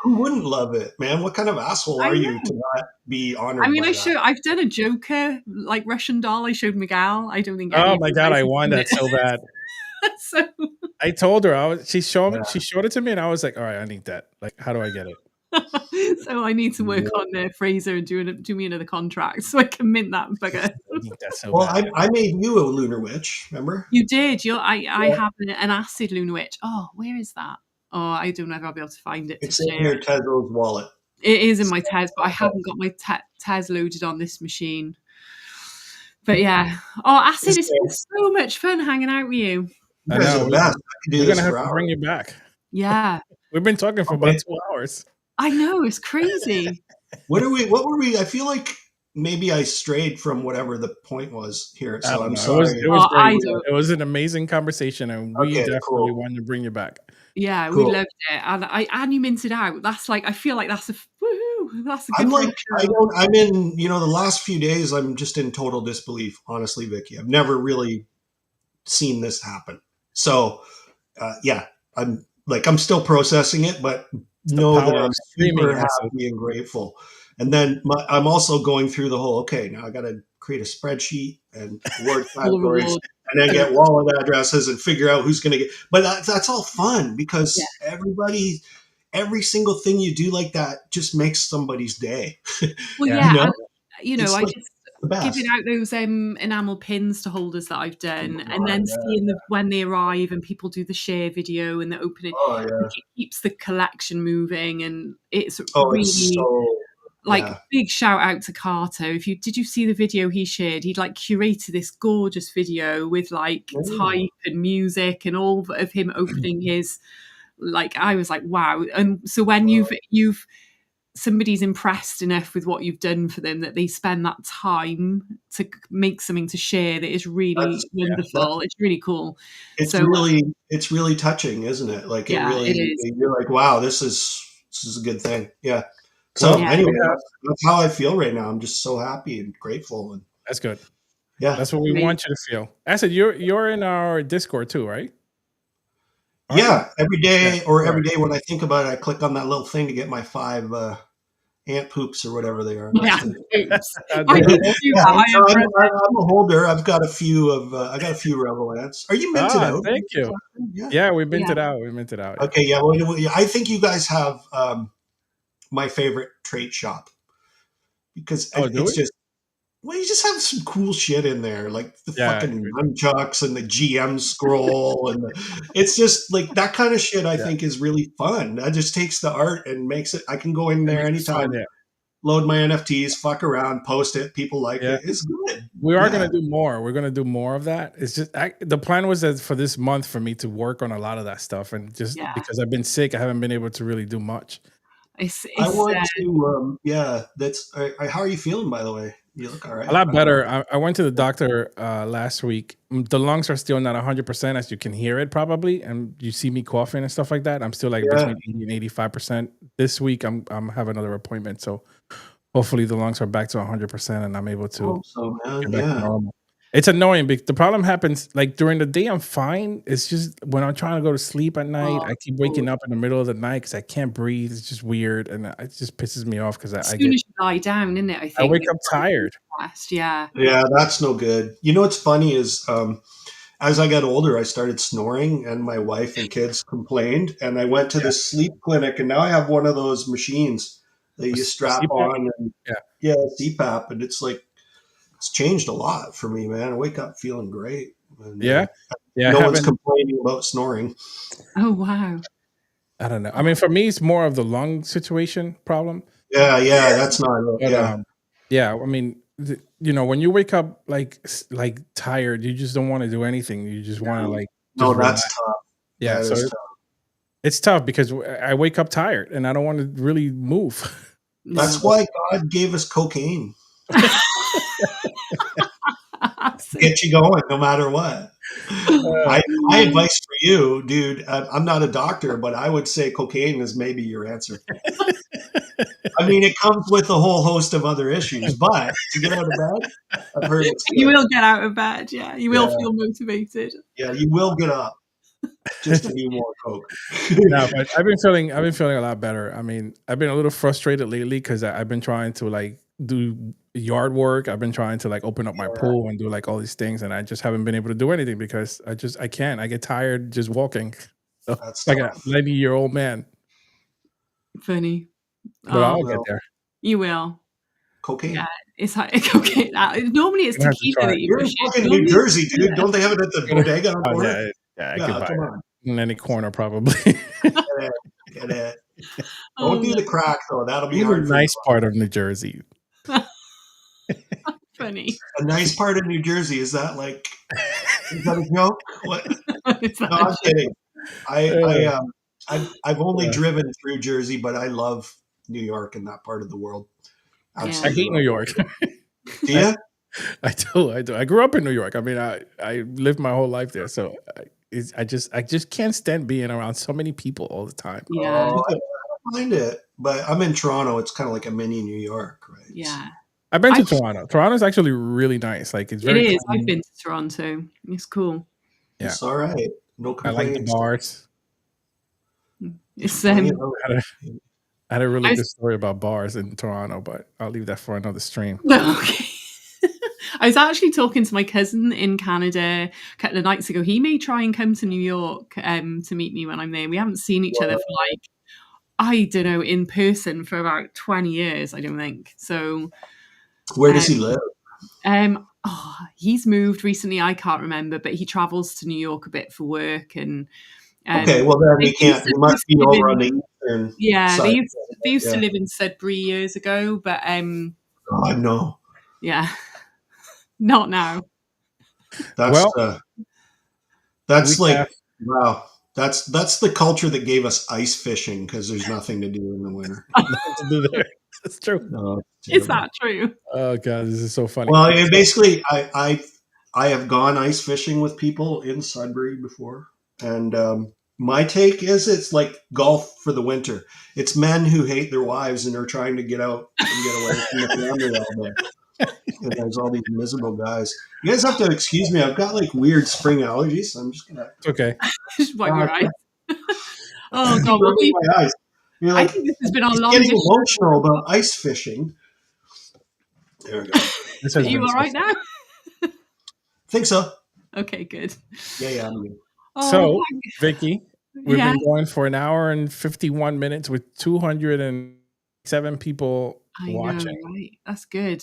who wouldn't love it, man? What kind of asshole are you to not be honored? I mean, I've done a Joker like Russian doll. I showed Miguel. I don't think. Oh my God, I want that so bad. So I told her she showed it to me, and I was like, "All right, I need that. Like, how do I get it?" So I need to work on Fraser and do me another contract so I can mint that bugger. I made you a lunar witch. Remember? You did. I have an acid lunar witch. Oh, where is that? Oh, I don't know if I'll be able to find it. It's in your Tezos wallet. It is in my Tez, but I haven't got my Tez loaded on this machine. But yeah, acid is so much fun hanging out with you. I know. We're gonna have to bring you back. Yeah, we've been talking for about 2 hours. I know, it's crazy. What were we? I feel like maybe I strayed from whatever the point was here. So I'm sorry. It was great. It was an amazing conversation, and we definitely wanted to bring you back. Yeah, we loved it, and you minted out. That's like, I feel like that's a woohoo. That's a good. I'm in. You know, the last few days, I'm just in total disbelief. Honestly, Vicki, I've never really seen this happen. So, I'm still processing it, but know that I'm super happy and grateful. And then I'm also going through the whole, now I got to create a spreadsheet and word categories and then get wallet addresses and figure out who's going to get, but that's all fun because every single thing you do like that just makes somebody's day. Well, I just giving out those enamel pins to holders that I've done, and then seeing when they arrive and people do the share video and the opening, it keeps the collection moving, and it's big shout out to Carter. Did you see the video he shared? He'd like curated this gorgeous video with like type and music and all of him opening his, like, I was like, wow. And so when you've somebody's impressed enough with what you've done for them that they spend that time to make something to share that is really wonderful. It's really cool. It's really touching, isn't it? Like it is. You're like, wow, this is a good thing. Yeah. So anyway, that's how I feel right now. I'm just so happy and grateful. And that's good. Yeah. That's what we want you to feel. Acid, you're in our Discord too, right? Yeah, every day when I think about it, I click on that little thing to get my 5 ant poops or whatever they are. Yeah, I'm a holder. I've got a few Rebel ants. Are you minted out? Thank you. Yeah, we minted out. Okay, yeah. Well, I think you guys have my favorite trait shop because it's just. Well, you just have some cool shit in there, like the fucking nunchucks and the GM scroll, and it's just like that kind of shit. I think is really fun. That just takes the art and makes it. I can go in there anytime. load my NFTs, fuck around, post it. People like Yeah. it. It's good. We are Yeah. going to do more. We're going to do more of that. It's just the plan was that for this month for me to work on a lot of that stuff, and just because I've been sick, I haven't been able to really do much. I want to. How are you feeling, by the way? You look all right. A lot better. I went to the doctor last week. The lungs are still not 100%, as you can hear it probably, and you see me coughing and stuff like that. I'm still like between 80 and 85%. This week, I'm have another appointment, so hopefully the lungs are back to 100%, and I'm able to get back to normal. It's annoying because the problem happens like during the day. I'm fine. It's just when I'm trying to go to sleep at night, I keep waking up in the middle of the night because I can't breathe. It's just weird, and it just pisses me off because as soon as you lie down, isn't it? I think I wake up tired. Yeah, that's no good. You know what's funny is as I got older, I started snoring, and my wife and kids complained, and I went to this sleep clinic, and now I have one of those machines that you strap on, and CPAP, and it's like. It's changed a lot for me, man. I wake up feeling great. And, no one's complaining about snoring. Oh, wow. I don't know. I mean, for me, it's more of the lung situation problem. Yeah, that's not. But, I mean, when you wake up like tired, you just don't want to do anything. You just want to like. No, that's tough. Yeah, that so it's tough because I wake up tired and I don't want to really move. That's why God gave us cocaine. Get you going no matter what. My advice for you, dude, I'm not a doctor, but I would say cocaine is maybe your answer. I mean, it comes with a whole host of other issues, but to get out of bed, I've heard it's good. You will get out of bed, you will feel motivated. Yeah, you will get up. Just to need more coke. No, but I've been feeling a lot better. I mean, I've been a little frustrated lately because I've been trying to like do yard work. I've been trying to like open up my pool and do like all these things, and I just haven't been able to do anything because I can't. I get tired just walking. So that's like a 90-year-old man. Funny, but I'll get there. You will. Cocaine. Yeah, it's like cocaine. Normally it's tequila that you're in fucking New Jersey, dude. Yeah. Don't they have it at the bodega on the corner? I could buy it in any corner probably. Get it. Don't do the crack though. That'll be hard. A nice part of New Jersey. Funny. A nice part of New Jersey, is that a joke? What? No, I'm kidding. I've only driven through Jersey, but I love New York and that part of the world. Absolutely. I hate New York. Do you? I do. I grew up in New York. I mean, I lived my whole life there, so I just can't stand being around so many people all the time. Yeah, I don't mind it, but I'm in Toronto. It's kind of like a mini New York, right? Yeah. I've been to Toronto. Toronto's actually really nice. Like it's very. It is. I've been to Toronto. It's cool. Yeah. It's all right. No complaints. I like the bars. It's I had a really good story about bars in Toronto, but I'll leave that for another stream. Okay. I was actually talking to my cousin in Canada a couple of nights ago. He may try and come to New York to meet me when I'm there. We haven't seen each other for like, I don't know, in person for about 20 years, I don't think. So where does he live? He's moved recently. I can't remember, but he travels to New York a bit for work. And okay, well then we can't. We must be over on the eastern. Yeah, side. they used to live in Sudbury years ago, but God no. Yeah, not now. That's wow. That's the culture that gave us ice fishing because there's nothing to do in the winter. Nothing to do there. That's true. No, is that true? Oh god, this is so funny. Well, basically, I have gone ice fishing with people in Sudbury before, and my take is it's like golf for the winter. It's men who hate their wives and are trying to get out and get away from the family all day. And there's all these miserable guys. You guys have to excuse me. I've got like weird spring allergies, so I'm just gonna. It's okay. Just wipe your eyes. Oh god, my eyes. I think this has been our longest. Getting emotional about ice fishing. There we go. Are you all right now? Think so. Okay, good. Yeah, I'm good. So, Vicki, we've been going for an hour and 51 minutes with 207 people watching. Know, right? That's good.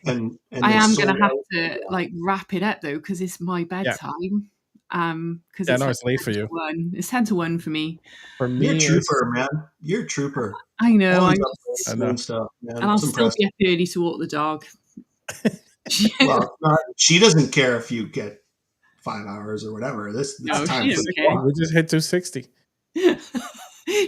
And I am going to have to like wrap it up though because it's my bedtime. because Yeah, it's no, like it's late for 10 to you. 1. It's 10 to 1 for me. For You're a me, trooper, man. You're a trooper. I know. Always I'm up just, I late know. doing stuff, man. and I'll It's still impressive. be up early to walk the dog. Well, she doesn't care if you get 5 hours or whatever. This No, time she for don't care. we just hit 260.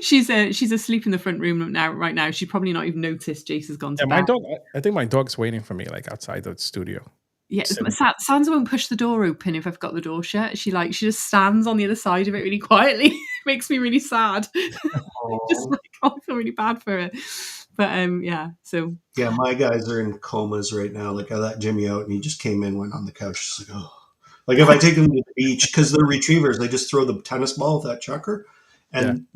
She's asleep in the front room right now. She probably not even noticed Jace has gone to Yeah, my bed. dog. I think my dog's waiting for me, like outside the studio. Yeah, Sitting. Sansa won't push the door open if I've got the door shut. She just stands on the other side of it really quietly. It makes me really sad. Just like, I feel really bad for her. But yeah, so Yeah, my guys are in comas right now. Like I let Jimmy out and he just came in, went on the couch. Just like, oh. Like if I take them to the beach, because they're retrievers, they just throw the tennis ball with that chucker and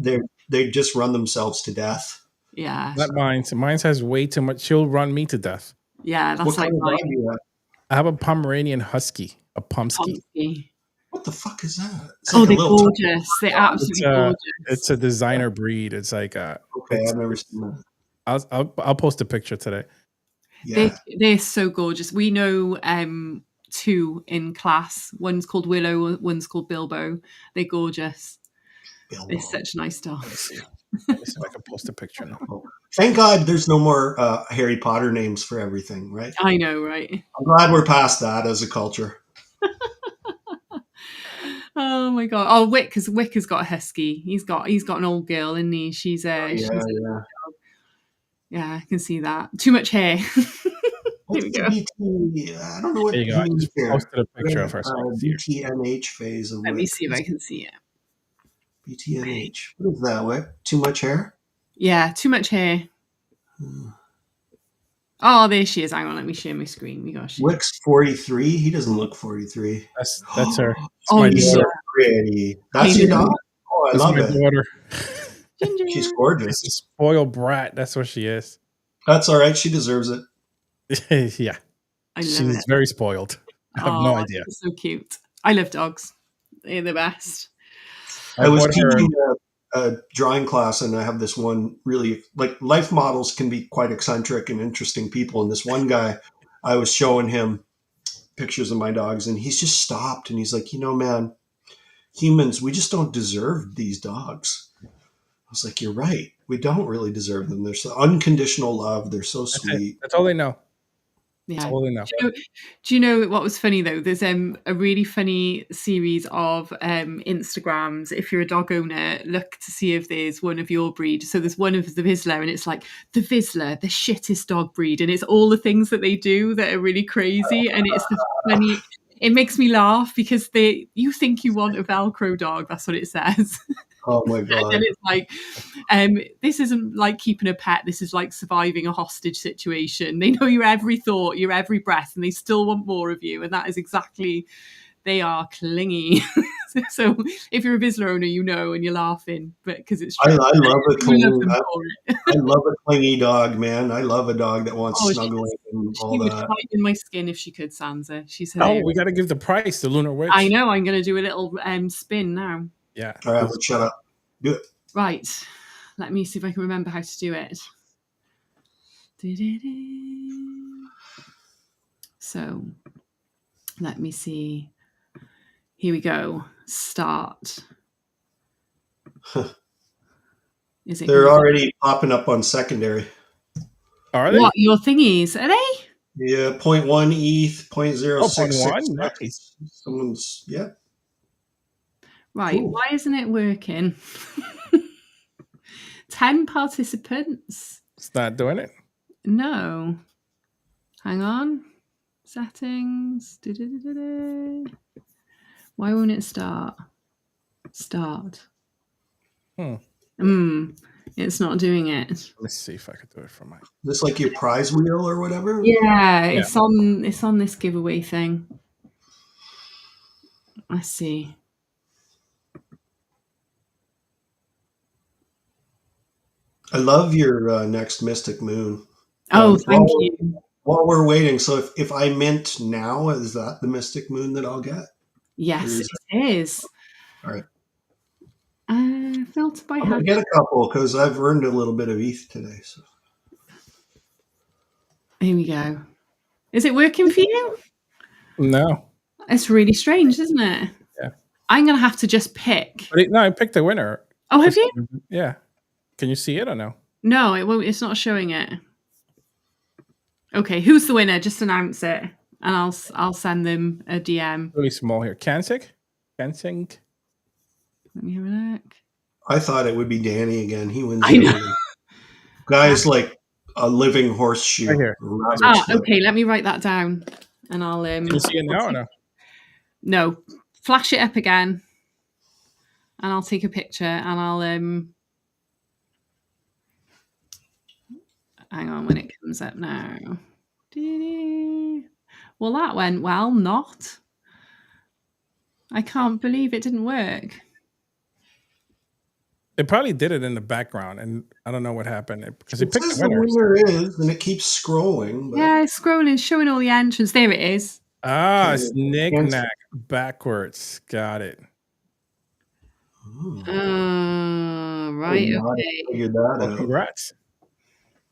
they just run themselves to death. yeah, Not mine. Mine has way too much. She'll run me to death. yeah, that's What like kind of mine. dog do you have? I have a Pomeranian Husky, a Pomsky. Pomsky. What the fuck is that? It's Oh, like a they're little gorgeous. They're absolutely gorgeous. It's a designer breed. It's like Okay, I've never seen that. I'll post a picture today. Yeah. They're so gorgeous. We know 2 in class. One's called Willow, one's called Bilbo. They're gorgeous. Bilbo. They're such nice dogs. Let's see if I can post a picture now. Thank God there's no more Harry Potter names for everything, right? I know, right? I'm glad we're past that as a culture. Oh my god! Oh, Wick has got a husky. He's got an old girl, isn't he? She's Yeah. yeah. I can see that. Too much hair. What's we the go. BT? I don't know what There you go. I means just here. posted a picture of her. So I can see her. BTNH phase of Let me Wick. see if I can see it. BTNH. What is that, Wick? Too much hair? Yeah, too much hair. Oh, there she is. Hang on, let me share my screen. We got Wick's 43. He doesn't look 43. That's her. Oh, my He's daughter. so pretty. That's I your know. dog? Oh, I That's love my it. daughter. Ginger. She's gorgeous. She's a spoiled brat. That's what she is. That's all right. She deserves it. Yeah, I love she's it. very spoiled. I have no idea. It's so cute. I love dogs. They're the best. I was bought her- teaching a drawing class, and I have this one really, like, life models can be quite eccentric and interesting people. And this one guy, I was showing him pictures of my dogs, and he's just stopped and he's like, man, humans, we just don't deserve these dogs. I was like, you're right. We don't really deserve them. They're so unconditional love. They're so sweet. That's all they know. Yeah. That's all they know. Do you know what was funny though? There's a really funny series of Instagrams. If you're a dog owner, look to see if there's one of your breed. So there's one of the Vizsla, and it's like the Vizsla, the shittest dog breed, and it's all the things that they do that are really crazy, and it's the funny. It makes me laugh because you think you want a Velcro dog. That's what it says. Oh my God. And it's like, this isn't like keeping a pet. This is like surviving a hostage situation. They know your every thought, your every breath, and they still want more of you. And that is exactly, they are clingy. So if you're a Vizsla owner, you know, and you're laughing, but because it's true. I love a clingy. You love them for it. I love a clingy dog, man. I love a dog that wants Oh, snuggling and all She would that. hide in my skin if she could, Sansa. She's Oh, hilarious. we got to give the price to Lunar Witch. I know. I'm going to do a little spin now. Yeah. All right, let's shut up. Do it. Right. Let me see if I can remember how to do it. So, let me see. Here we go. Start. Is it? They're gonna- already popping up on secondary. Are they? What, your thingies? Are they? Yeah, 0.1 ETH, 0.066. 0.1? Nice. Someone's, yeah. Right. Cool. Why isn't it working? 10 participants. It's not doing it. No. Hang on. Settings. Why won't it start? Start. It's not doing it. Let me see if I could do it from my. Is this like your prize wheel or whatever? Yeah, it's on this giveaway thing. I see. I love your next Mystic Moon. Oh, thank you. While we're waiting, so if I mint now, is that the Mystic Moon that I'll get? Yes, it is. All right. Filter by I'm going hand. to get a couple because I've earned a little bit of ETH today. So. Here we go. Is it working for you? No. It's really strange, isn't it? Yeah. I'm going to have to just pick. But I picked the winner. Oh, have you? Yeah. Can you see it or no? No, it won't. It's not showing it. Okay, who's the winner? Just announce it, and I'll send them a DM. Really small here. Kansing? Let me have a look. I thought it would be Danny again. He wins. I know. Everything. Guy's like a living horseshoe. Right here. Okay. Let me write that down, and I'll. Can you see it now or no? No, flash it up again, and I'll take a picture, and I'll hang on when it comes up now. Well, that went well. Not. I can't believe it didn't work. It probably did it in the background, and I don't know what happened because it picked says the winner. The winner is, and it keeps scrolling. But... Yeah, it's scrolling, showing all the entrants. There it is. Ah, it's knick-knack backwards. Got it. Right. Okay. Figured that out. Congrats.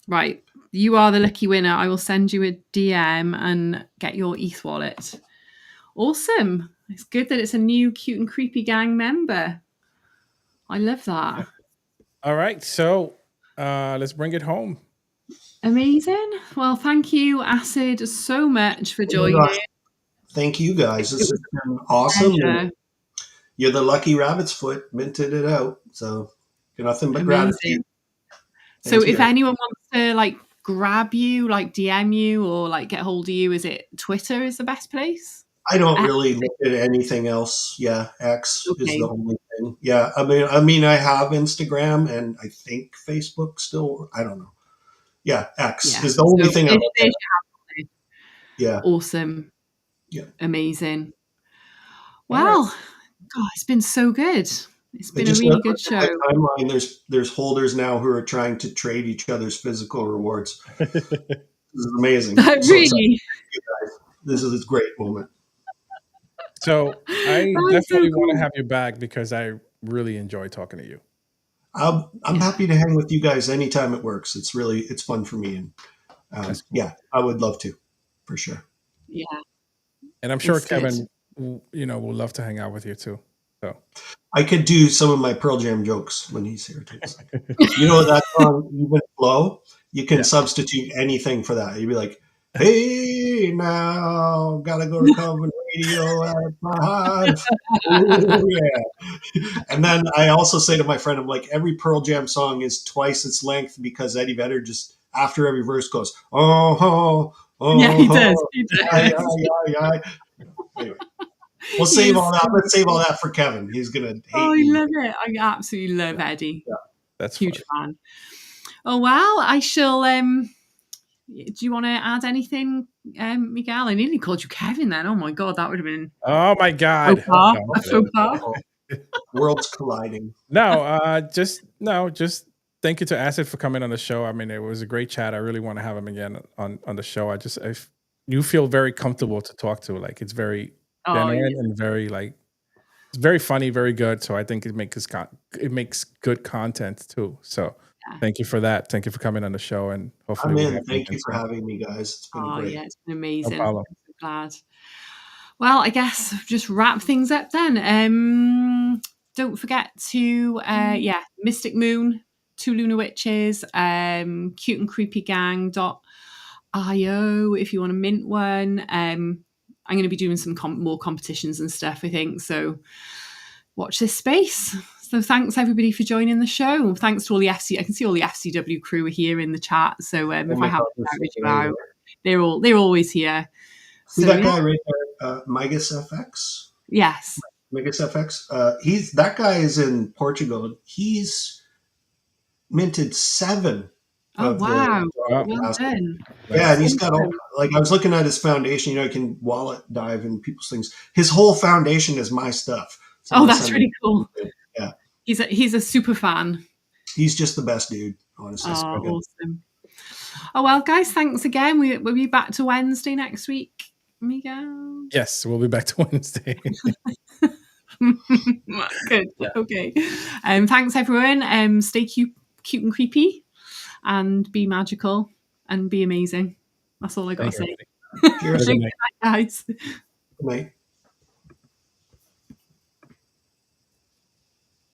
Right. You are the lucky winner. I will send you a DM and get your ETH wallet. Awesome. It's good that it's a new cute and creepy gang member. I love that. All right. So let's bring it home. Amazing. Well, thank you, Acid, so much for joining. Thank you, guys. This has been awesome. You're the lucky rabbit's foot. Minted it out. So you're nothing but gratitude. So if anyone wants to like grab you, like DM you or like get hold of you, is it Twitter is the best place? I don't really look at anything else. Yeah, X is the only thing. Yeah, I mean, I have Instagram and I think Facebook still. I don't know. Yeah, X is the only thing I look at. Yeah. Awesome. Yeah. Amazing. Well, God, it's been so good. It's been a really good show. Timeline, there's holders now who are trying to trade each other's physical rewards. This is amazing. Really? This is a great moment. So I definitely want to have you back because I really enjoy talking to you. I'm happy to hang with you guys anytime it works. It's fun for me, and cool. I would love to, for sure. Yeah, and I'm sure Kevin, will love to hang out with you too. So I could do some of my Pearl Jam jokes when he's here too. That song Even Flow. You can substitute anything for that. You'd be like, "Hey, now gotta go to Coven Radio at 5." Ooh, yeah. And then I also say to my friend, I'm like, every Pearl Jam song is twice its length because Eddie Vedder just after every verse goes, oh, yeah, he does. Yeah. Anyway, we'll save all that. Let's save all that for Kevin. He's gonna hate me. I love it. I absolutely love Eddie. Yeah, that's huge fan. Oh well, I shall. Do you want to add anything, Miguel? I nearly called you Kevin then. Oh my God, that would have been. Oh my God. So far. Worlds colliding. Just thank you to Acid for coming on the show. I mean, it was a great chat. I really want to have him again on the show. You feel very comfortable to talk to. Like it's very genuine and very it's very funny, very good. So I think it makes good content too. So. Thank you for that. Thank you for coming on the show, and hopefully, thank you for having me, guys. It's been great. Yeah, it's been amazing. No problem. I'm so glad. Well, I guess just wrap things up then. Don't forget to Mystic Moon, 2 Lunar Witches, cute and creepy gang.io if you want to mint one. I'm going to be doing some more competitions and stuff, I think. So watch this space. So thanks everybody for joining the show. Thanks to all the I can see all the FCW crew are here in the chat. So if I haven't shouted you out, they're always here. Who's that guy right there? Migas FX? Yes. Migas FX. That guy is in Portugal. He's minted 7. Oh wow. Well done. Yeah, and he's got I was looking at his foundation, you can wallet dive in people's things. His whole foundation is my stuff. So that's really cool. Yeah. He's a super fan. He's just the best dude, honestly. Awesome. Oh well, guys, thanks again. We'll be back to Wednesday next week, Miguel. Yes, we'll be back to Wednesday. Good. Yeah. Okay. Thanks everyone. Stay cute and creepy, and be magical and be amazing. That's all I got to say. Cheers. Good night, guys. Good night.